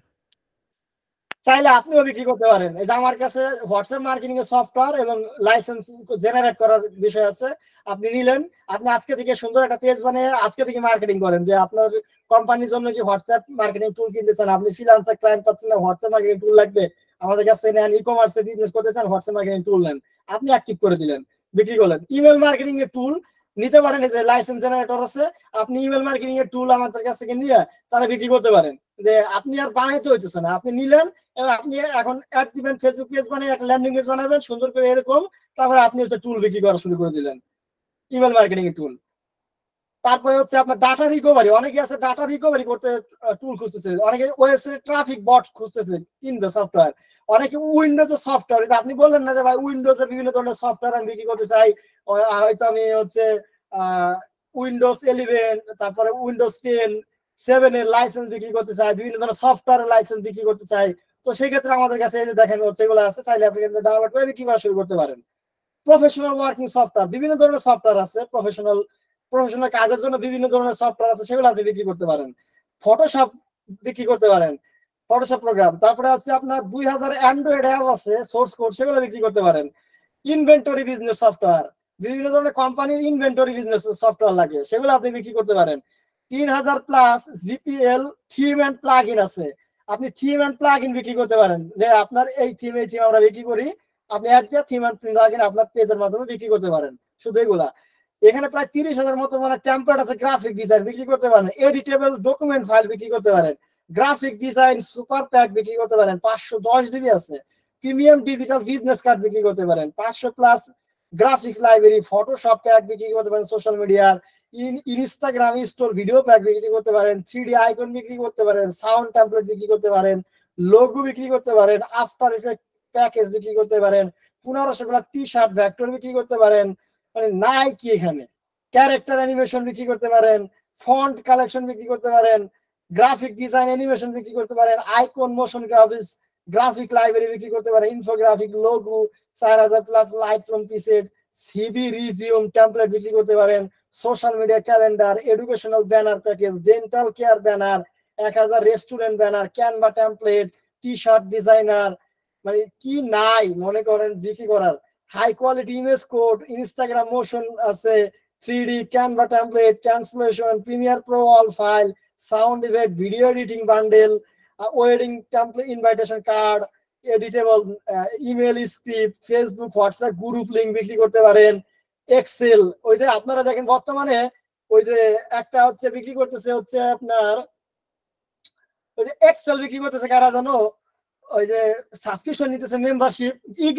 চাইলে আপনিও বিক্রি করতে পারেন। এই যে আমার কাছে হোয়াটসঅ্যাপ মার্কেটিং এর সফটওয়্যার এবং লাইসেন্স জেনারেট করার বিষয় আছে। আপনি নিলেন, আপনি আজকে থেকে সুন্দর একটা পেজ বানিয়ে আজকে থেকে মার্কেটিং করেন যে আপনার কোম্পানির জন্য কি হোয়াটসঅ্যাপ মার্কেটিং টুল কিনতেছেন, আপনি ফ্রিল্যান্সার ক্লায়েন্ট পাচ্ছেন না, হোয়াটসঅ্যাপ মার্কেটিং টুল লাগবে, আমাদের কাছে নেন। ই কমার্সে বিজনেস করতে চান, হোয়াটসঅ্যাপ মার্কেটিং টুল নেন, আপনি অ্যাক্টিভ করে দিলেন, বিক্রি করলেন। ইমেল মার্কেটিং এর টুল, নিতে পারেন। এই যে লাইসেন্স জেনারেটর আছে, আপনি ইমেল মার্কেটিং এর টুল আমাদের কাছ থেকে নিয়ে তারা বিক্রি করতে পারেন। যে আপনি আর বানাইতে হইতেছে না, আপনি নিলেন এবং আপনি এখন অ্যাড দিবেন, ফেসবুক পেজ বানিয়ে একটা ল্যান্ডিং পেজ বানাবেন সুন্দর করে এরকম, তারপরে আপনি হচ্ছে টুল বিক্রি করা শুরু করে দিলেন, ইমেল মার্কেটিং এর টুল। তারপরে হচ্ছে আপনার ডাটা রিকভারি, অনেকে আছে ডাটা রিকভারি করতে টুল খুঁজতেছে, অনেকে ওয়েবসাইটে ট্রাফিক বট খুঁজতেছে, কিনবে সফটওয়্যার, অনেকে উইন্ডোজের সফটওয়্যার। আপনি বললেন না যে ভাই উইন্ডোজের বিভিন্ন ধরনের সফটওয়্যার আমি বিক্রি করতে চাই, হয়তো আমি হচ্ছে উইন্ডোজ 11, তারপরে উইন্ডোজ 10, 7 এর লাইসেন্স বিক্রি করতে চাই, বিভিন্ন ধরনের সফটওয়্যারের লাইসেন্স বিক্রি করতে চাই। তো সেই ক্ষেত্রে আমাদের কাছে এই যে দেখেন হচ্ছে এগুলো আছে, চাইলে আপনি কিন্তু ডাউনলোড করে বিক্রি করা শুরু করতে পারেন। প্রফেশনাল ওয়ার্কিং সফটওয়্যার, বিভিন্ন ধরনের সফটওয়্যার আছে, প্রফেশনাল কাজের জন্য বিভিন্ন ধরনের সফটওয়্যার আছে, সেগুলো আপনি বিক্রি করতে পারেন। ফটোশপ বিক্রি করতে পারেন, ফটোশপ প্রোগ্রাম। তারপরে আছে আপনার 2000 অ্যান্ড্রয়েড অ্যাপ আছে সোর্স কোড, সেগুলো বিক্রি করতে পারেন। ইনভেন্টরি বিজনেস সফটওয়্যার, বিভিন্ন ধরনের কোম্পানির ইনভেন্টরি বিজনেস সফটওয়্যার লাগে, সেগুলো আপনি বিক্রি করতে পারেন। 3000 plus GPL theme and plugin আছে, আপনি থিম এন্ড প্লাগ ইন বিক্রি করতে পারেন, যে আপনার এই থিম আমরা বিক্রি করি, আপনি অ্যাড দিয়ে থিম এন্ড প্লাগ ইন আপনার পেজের মাধ্যমে বিক্রি করতে পারেন। শুধু এগুলা, এখানে প্রায় 30,000 মতো মানে টেমপ্লেট আছে, গ্রাফিক ডিজাইন বিক্রি করতে পারেন, এডিটেবল ডকুমেন্ট ফাইল বিক্রি করতে পারেন, গ্রাফিক ডিজাইন সুপার প্যাক বিক্রি করতে পারেন, 510 জিবি আছে, প্রিমিয়াম ডিজিটাল বিজনেস কার্ড বিক্রি করতে পারেন, 500 plus graphics library, Photoshop pack বিক্রি করতে পারেন, সোশ্যাল মিডিয়ার ইনস্টাগ্রাম স্টোর ভিডিও প্যাক বিক্রি করতে পারেন, 3D আইকন বিক্রি করতে পারেন, সাউন্ড টেমপ্লেট বিক্রি করতে পারেন, লোগো বিক্রি করতে পারেন, আফটার ইফেক্ট প্যাকেজ বিক্রি করতে পারেন, 1500 টি শার্ট ভেক্টর বিক্রি করতে পারেন, মানে নাই কি এখানে, ক্যারেক্টার অ্যানিমেশন বিক্রি করতে পারেন, ফন্ট কালেকশন বিক্রি করতে পারেন, গ্রাফিক ডিজাইন অ্যানিমেশন বিক্রি করতে পারেন, icon motion graphics graphic library বিক্রি করতে পারেন, infographic logo 4000 plus Lightroom preset, CV resume template বিক্রি করতে পারেন, social media calendar, educational banner package, dental care banner, 1000 restaurant banner, Canva template, T shirt designer, মানে কি নাই মনে করেন বিক্রি করার। High quality image code, Instagram motion আছে, 3D Canva template, cancellation, Premiere Pro all file, sound effect, video editing bundle, wedding template, invitation card, editable email script, Facebook WhatsApp group link বিক্রি করতে পারেন, এক্সেল। ওই যে আপনারা দেখেন বর্তমানে ওই যে একটা হচ্ছে বিক্রি করতেছে হচ্ছে আপনার ওই যে এক্সেল বিক্রি করতেছে কারা জানো, ওই যে সাবস্ক্রিপশন নিতেছে মেম্বারশিপ, ই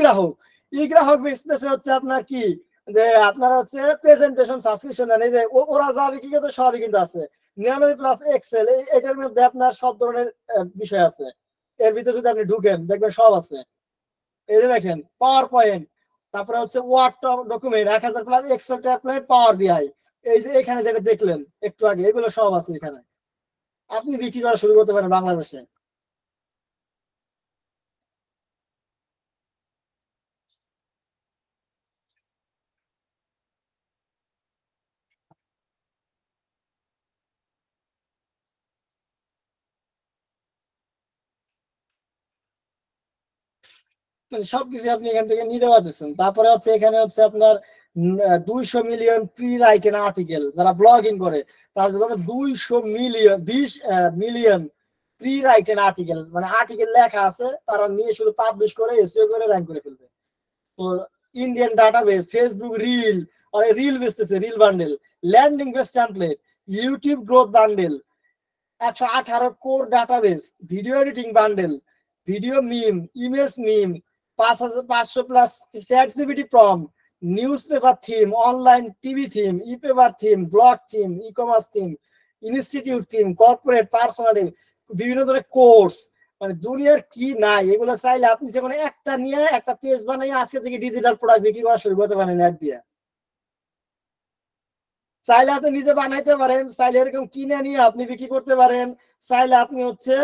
গ্রাহক বেচতেছে হচ্ছে আপনার কি, যে আপনারা হচ্ছে প্রেজেন্টেশন সাবস্ক্রিপশন নেন, এই যে ওরা যা বিক্রি করতে সবই কিন্তু আছে। 99 প্লাস এক্সেল, এটার মধ্যে আপনার সব ধরনের বিষয় আছে, এর ভিতরে যদি আপনি ঢুকেন দেখবেন সব আছে। এই যে দেখেন পাওয়ার পয়েন্ট, তারপরে হচ্ছে word document, 1000 plus excel tablet, power BI, এই যে এখানে যেটা দেখলেন একটু আগে, এগুলো সব আছে এখানে, আপনি বিক্রি করা শুরু করতে পারেন বাংলাদেশে। মানে সবকিছু আপনি এখান থেকে নিতে পারতেছেন। তারপরে হচ্ছে এখানে হচ্ছে আপনার 200 মিলিয়ন প্রি রাইটেন আর্টিকেল, যারা ব্লগিং করে তার জন্য 200 million 20 million pre written article, মানে আর্টিকেল লেখা আছে, তারা নিয়ে শুধু পাবলিশ করে এসইও করে র্যাঙ্ক করে ফেলবে। তো Indian database, Facebook reel, reel বেচতেছে, reel bundle, landing base template, YouTube growth bundle, 118 core database, video editing bundle, video meme, image meme, 5500 plus ChatGPT prompt, news paper theme, online TV theme, e paper theme, blog theme, e commerce theme, institute theme, corporate personal, বিভিন্ন ধরনের course, মানে দুনিয়ার কি নাই, এগুলো চাইলে আপনি যে কোনো একটা নিয়ে একটা পেজ বানাই আজকে থেকে ডিজিটাল প্রোডাক্ট বিক্রি করা শুরু করতে পারেন অ্যাড দিয়ে। চাইলে আপনি নিজে বানাইতে পারেন, চাইলে এরকম কিনে নিয়ে আপনি বিক্রি করতে পারেন, চাইলে আপনি হচ্ছে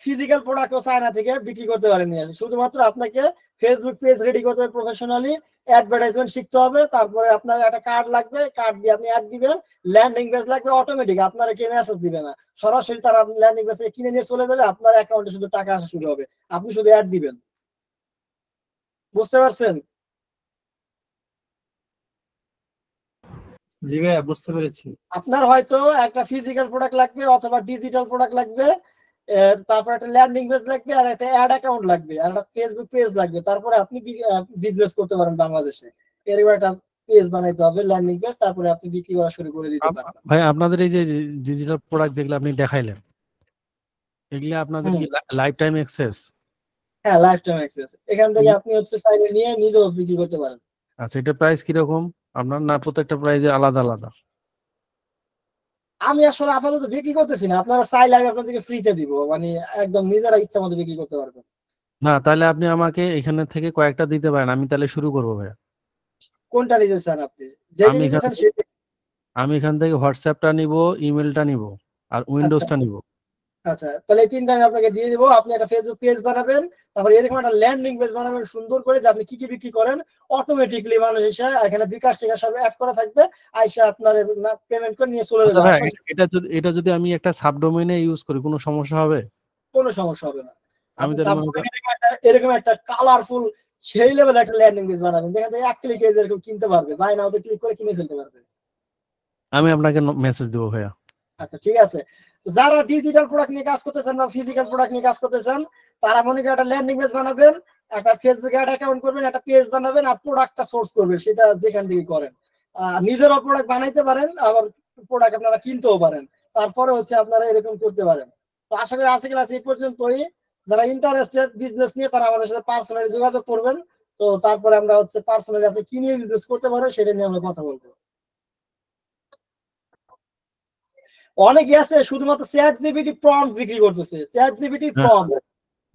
ফিজিক্যাল প্রোডাক্টও চায়না থেকে বিক্রি করতে পারেন। শুধুমাত্র আপনাকে ফেসবুক পেজ রেডি করতে হবে, প্রফেশনালি অ্যাডভার্টাইজমেন্ট শিখতে হবে, তারপরে আপনার একটা কার্ড লাগবে, কার্ড দিয়ে আপনি অ্যাড দিবেন, ল্যান্ডিং পেজ লাগবে, অটোমেটিক আপনারা কেউ মেসেজ দিবে না, সরাসরি তারা ল্যান্ডিং পেজ কিনে নিয়ে চলে যাবে, আপনার অ্যাকাউন্টে শুধু টাকা আসা শুরু হবে, আপনি শুধু অ্যাড দিবেন। বুঝতে পারছেন? জি ভাইয়া বুঝতে পেরেছি। আপনার হয়তো একটা ফিজিক্যাল প্রোডাক্ট লাগবে অথবা ডিজিটাল প্রোডাক্ট লাগবে, তারপর একটা ল্যান্ডিং পেজ লাগবে, আর একটা অ্যাড অ্যাকাউন্ট লাগবে, আর একটা ফেসবুক পেজ লাগবে, তারপরে আপনি বিজনেস করতে পারেন বাংলাদেশে। এর একটা পেজ বানাইতে হবে, ল্যান্ডিং পেজ, তারপরে আপনি বিক্রি করা শুরু করে দিতে পারবেন। ভাই আপনাদের এই যে ডিজিটাল প্রোডাক্ট যেগুলো আপনি দেখাইলেন, এগুলো আপনাদের কি লাইফ টাইম অ্যাক্সেস? হ্যাঁ, লাইফ টাইম অ্যাক্সেস। এখান থেকে আপনি হচ্ছে চাইলে নিয়ে নিজেও বিক্রি করতে পারেন। আচ্ছা, এটা প্রাইস কিরকম আপনার? না প্রত্যেকটা প্রাইসে আলাদা আলাদা? আমি আসলে আপাতত বিক্রি করতেছি না, আপনারা চাইলে আমি আপনাদেরকে ফ্রিতে দিব, মানে একদম নিজেরা ইচ্ছা মতো বিক্রি করতে পারবেন। না তাহলে আপনি আমাকে এখানে থেকে কয়েকটা দিতে পারেন, আমি তাহলে শুরু করবো ভাইয়া। কোনটা নিতে চান আপনি? যেটা আমি নিতে এখান চান সেটা। আমি এখান থেকে হোয়াটসঅ্যাপটা নিব, ইমেলটা নিব, আর উইন্ডোজটা নিব। আচ্ছা, তাহলে এই তিনটা আমি আপনাকে দিয়ে দিব। আপনি একটা ফেসবুক পেজ বানাবেন, তারপর এরকম একটা ল্যান্ডিং পেজ বানাবেন সুন্দর করে, যে আপনি কি কি বিক্রি করেন। অটোমেটিকলি মানুষ এসে এখানে বিকাশ টিকা সব অ্যাড করা থাকবে, আইসা আপনার পেমেন্ট করে নিয়ে চলে আচ্ছা যাবে। ভাই, এটা যদি আমি একটা সাবডোমেইনে ইউজ করি কোনো সমস্যা হবে? কোনো সমস্যা হবে না। আমি আপনি তাহলে মনে করি এরকম একটা কালারফুল সেই লেভেল একটা ল্যান্ডিং পেজ বানাবেন, যেখান থেকে এক ক্লিকে এরকম কিনতে পারবে, বাই নাওতে ক্লিক করে কিনে ফেলতে পারবে। আমি আপনাকে মেসেজ দেবো ভাইয়া। আচ্ছা, ঠিক আছে। তো যারা ডিজিটাল প্রোডাক্ট নিয়ে কাজ করতেছেন বা ফিজিক্যাল প্রোডাক্ট নিয়ে কাজ করতেছেন, তারা মনে করেন একটা ল্যান্ডিং পেজ বানাবেন, একটা ফেসবুক অ্যাড অ্যাকাউন্ট করবেন, একটা পেজ বানাবেন, আর প্রোডাক্টটা সোর্স করবেন, সেটা যেখান থেকে করেন। নিজেরও প্রোডাক্ট বানাইতে পারেন, আবার প্রোডাক্ট আপনারা কিনতেও পারেন। তারপরে হচ্ছে আপনারা এরকম করতে পারেন। তো আশা করি আজকে ক্লাস এই পর্যন্তই। যারা ইন্টারেস্টেড বিজনেস নিয়ে, তারা আমাদের সাথে পার্সোনালি যোগাযোগ করবেন। তো তারপরে আমরা হচ্ছে পার্সোনালি আপনি কি নিয়ে বিজনেস করতে পারেন সেটা নিয়ে আমরা কথা বলবো। অনেকে আছে শুধুমাত্র চ্যাট জিপিটি প্রম্পট বিক্রি করতেছে, চ্যাট জিপিটি প্রম্পট।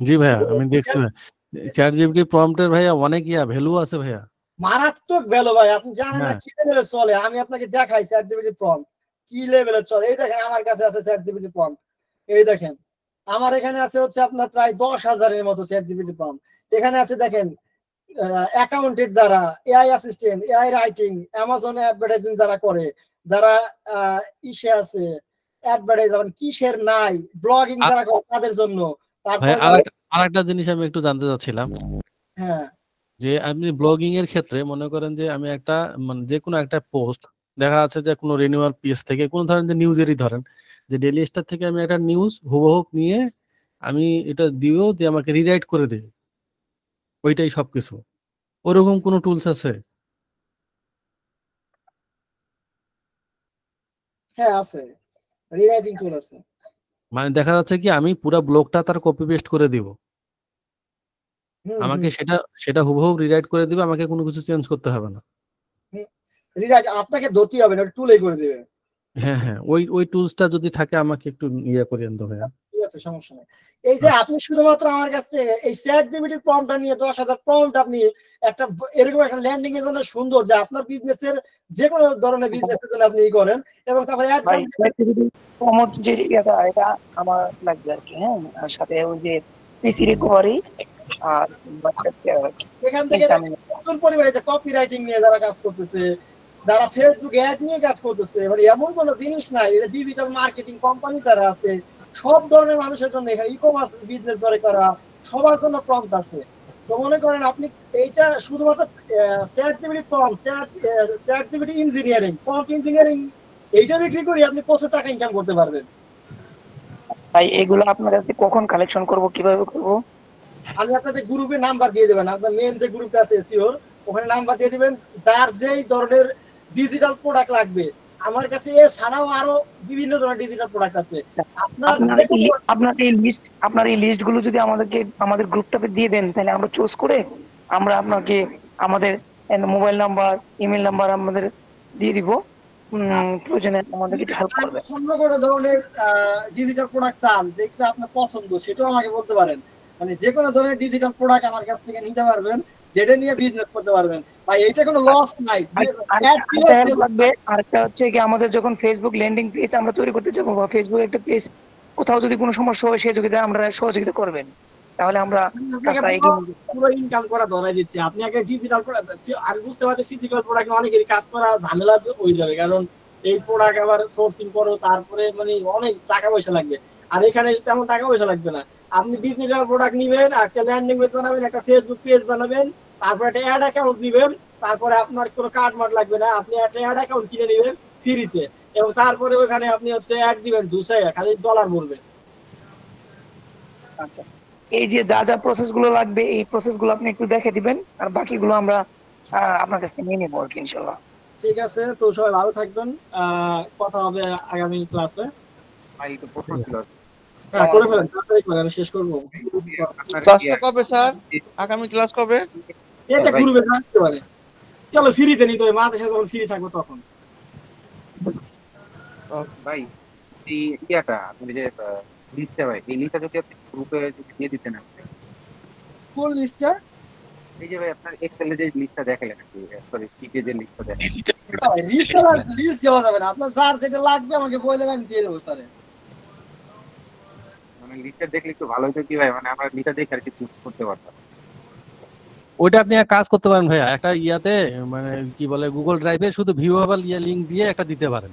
জি ভাইয়া, আমি দেখছি ভাই চ্যাট জিপিটি প্রম্পটের ভাইয়া অনেক ভ্যালু আছে ভাইয়া, মারাত্মক ভ্যালু ভাই। আপনি জানেন না হ্যাঁ। কি লেভেলে চলে। আমি আপনাকে দেখাই চ্যাট জিপিটি প্রম্পট কি লেভেলে চলে। এই দেখেন আমার কাছে আছে চ্যাট জিপিটি প্রম্পট, এই দেখেন আমার এখানে আছে হচ্ছে আপনার প্রায় 10,000-এর মতো চ্যাট জিপিটি প্রম্পট। এখানে আছে দেখেন অ্যাকাউন্টেন্ট যারা, AI assistant, AI writing, Amazon advertising যারা করে, যারা ইসে আছে অ্যাডভার্টাইজ, কিসের নাই, ব্লগিং যারা করে তাদের জন্য। ভাই তারপরে আরেকটা জিনিস আমি একটু জানতে চাচ্ছিলাম, হ্যাঁ, যে আপনি ব্লগিং এর ক্ষেত্রে মনে করেন যে আমি একটা মানে যে কোনো একটা পোস্ট দেখা যাচ্ছে যে কোনো রিনিউয়াল পেজ থেকে কোনো ধরেন যে নিউজেরই ধরেন যে ডেইলি স্টার থেকে আমি একটা নিউজ হুবহু নিয়ে আমি এটা দিয়েও দিয়ে আমাকে রিরাইট করে দেবে, ওইটাই সবকিছু, ওরকম কোনো টুলস আছে? হ্যাঁ আছে, রিরাইটিং টুল আছে। মানে দেখা যাচ্ছে কি আমি পুরো ব্লগটা তার কপি পেস্ট করে দিব, আমাকে সেটা সেটা হুবহু রিরাইট করে দিবে, আমাকে কোনো কিছু চেঞ্জ করতে হবে না। রিরাইট আপনাকে ধরতেই হবে না, টুলেই করে দেবে। হ্যাঁ হ্যাঁ, ওই টুলসটা যদি থাকে আমাকে একটু ইয়ে করে আনতে ভাইয়া। ঠিক আছে, সমস্যা নেই। এই যে আপনি শুধুমাত্র আমার কাছ থেকে এই চ্যাট জিপিটি প্রম্পটটা নিয়ে 10,000 প্রম্পট আপনি একটা এরকম একটা ল্যান্ডিং এর জন্য সুন্দর, যে আপনার বিজনেসের যে কোনো ধরনের বিজনেসের জন্য আপনি করেন, এবং তারপরে অ্যাড ভাই প্রমোট যে এটা এটা আমার লাগবে আর কি। হ্যাঁ, আর সাথে ওই যে পিসি রিকভারি আর এখান থেকে প্রচুর পরিমাণে যে কপি রাইটিং নিয়ে যারা কাজ করতেছে, যারা ফেসবুক অ্যাড নিয়ে কাজ করতেছে, মানে এমন কোনো জিনিস নাই, এটা ডিজিটাল মার্কেটিং কোম্পানি যারা আছে সব ধরনের মানুষের জন্য, এখানে ই কমার্স বিজনেস করে করা সবার জন্য প্রম্পট আছে। তো মনে করেন আপনি এইটা শুধুমাত্র chat GPT prompt, chat GPT engineering, prompt engineering, এইটা বিক্রি করে আপনি প্রচুর টাকা ইনকাম করতে পারবেন। ভাই এগুলো আপনার কাছে কখন কালেকশন করব, কিভাবে করব? আমি আপনাদের গ্রুপে নাম্বার দিয়ে দেবেন, আপনার মেন যে গ্রুপটা আছে এসইওর, ওখানে নাম্বার দিয়ে দিবেন। যার যেই ধরনের ডিজিটাল প্রোডাক্ট লাগবে, আমার কাছে এছাড়াও আরো বিভিন্ন ধরনের ডিজিটাল প্রোডাক্ট আছে। আপনার এই লিস্ট গুলো যদি আমাদের গ্রুপটাতে দিয়ে দেন, তাহলে আমরা চুজ করে আমরা আপনাকে আমাদের মোবাইল নাম্বার, ইমেল নাম্বার আমাদের দিয়ে দিব, প্রয়োজনে আমাদেরকে হেল্প করবে। অন্য কোনো ধরনের ডিজিটাল প্রোডাক্ট চান যেটা আপনার পছন্দ, সেটাও আমাকে বলতে পারেন। মানে যে কোনো ধরনের ডিজিটাল প্রোডাক্ট আমার কাছ থেকে নিতে পারবেন, যেটা নিয়ে বিজনেস করতে পারবেন। ভাই এইটা কোনো লস নাই। আরেকটা হচ্ছে কি, আমাদের যখন ফেসবুক ল্যান্ডিং পেজ আমরা তৈরি করতে যাবো, বা ফেসবুক একটা পেজ কোথাও যদি কোনো সমস্যা হয়, সহযোগিতা করবেন, তাহলে আমরা পুরো ইনকাম করা ধরাই দিচ্ছি। আপনি আগে ডিজিটাল প্রোডাক্ট, আমি বুঝতে পারছি ফিজিক্যাল প্রোডাক্ট অনেকেরই কাজ করা ঝামেলা হয়ে যাবে, কারণ এই প্রোডাক্ট আবার সোর্সিং করো, তারপরে মানে অনেক টাকা পয়সা লাগবে। আর এখানে তেমন টাকা পয়সা লাগবে না। আপনি ডিজিটাল প্রোডাক্ট নিবেন, একটা ল্যান্ডিং পেজ বানাবেন, একটা ফেসবুক পেজ বানাবেন, তারপর একটা অ্যাড অ্যাকাউন্ট নিবেন, তারপরে আপনার কোনো কার্ড মার্ড লাগবে না, আপনি একটা অ্যাড অ্যাকাউন্ট কিনে নেবেন ফ্রিতে, এবং তারপরে ওখানে আপনি হচ্ছে অ্যাড দিবেন, খালি ডলার বলবেন। আচ্ছা, এই যে যা যা প্রসেস গুলো লাগবে, এই প্রসেস গুলো আপনি একটু দেখে দিবেন, আর বাকিগুলো আমরা আপনার কাছ থেকে নিয়ে নেবো আর কি ইনশাল্লাহ। ঠিক আছে, তো সবাই ভালো থাকবেন, কথা হবে আগামী ক্লাসে। ভাই তো প্রশ্ন ছিল করে ফেলেন, তাড়াতাড়ি করে, আমি শেষ করবো। ক্লাসটা কবে স্যার? আগামী ক্লাস কবে? এটা ঘুরবে থাকতে পারে, চলো ফ্রিতে নিতে হবে, মাদ্রাসা যখন ফ্রি থাকবো তখন। ভাই এই ইয়াটা আপনি যে লিস্টটা ভাই, এই লিস্টটা যদি আপনি গ্রুপে দিয়ে দিতেন আপনি। কোন লিস্টটা? এই যে ভাই আপনার এক্সেলে যে লিস্টটা দেখালেন নাকি, সরি শিটে যে লিস্টটা দেখালেন, লিস্ট দেওয়া যাবে না, আপনার যার যেটা লাগবে আমাকে বললেন, আমি দিয়ে দেবো তারে। মানে লিস্টটা দেখলে একটু ভালো হতো কি ভাই, মানে আমরা লিস্টটা দেখে আর কিছু করতে পারতাম। ওইটা আপনি এক কাজ করতে পারেন ভাইয়া, একটা ইয়াতে মানে কি বলে গুগল ড্রাইভে শুধু ভিউয়েবল লিঙ্ক দিয়ে একটা দিতে পারেন।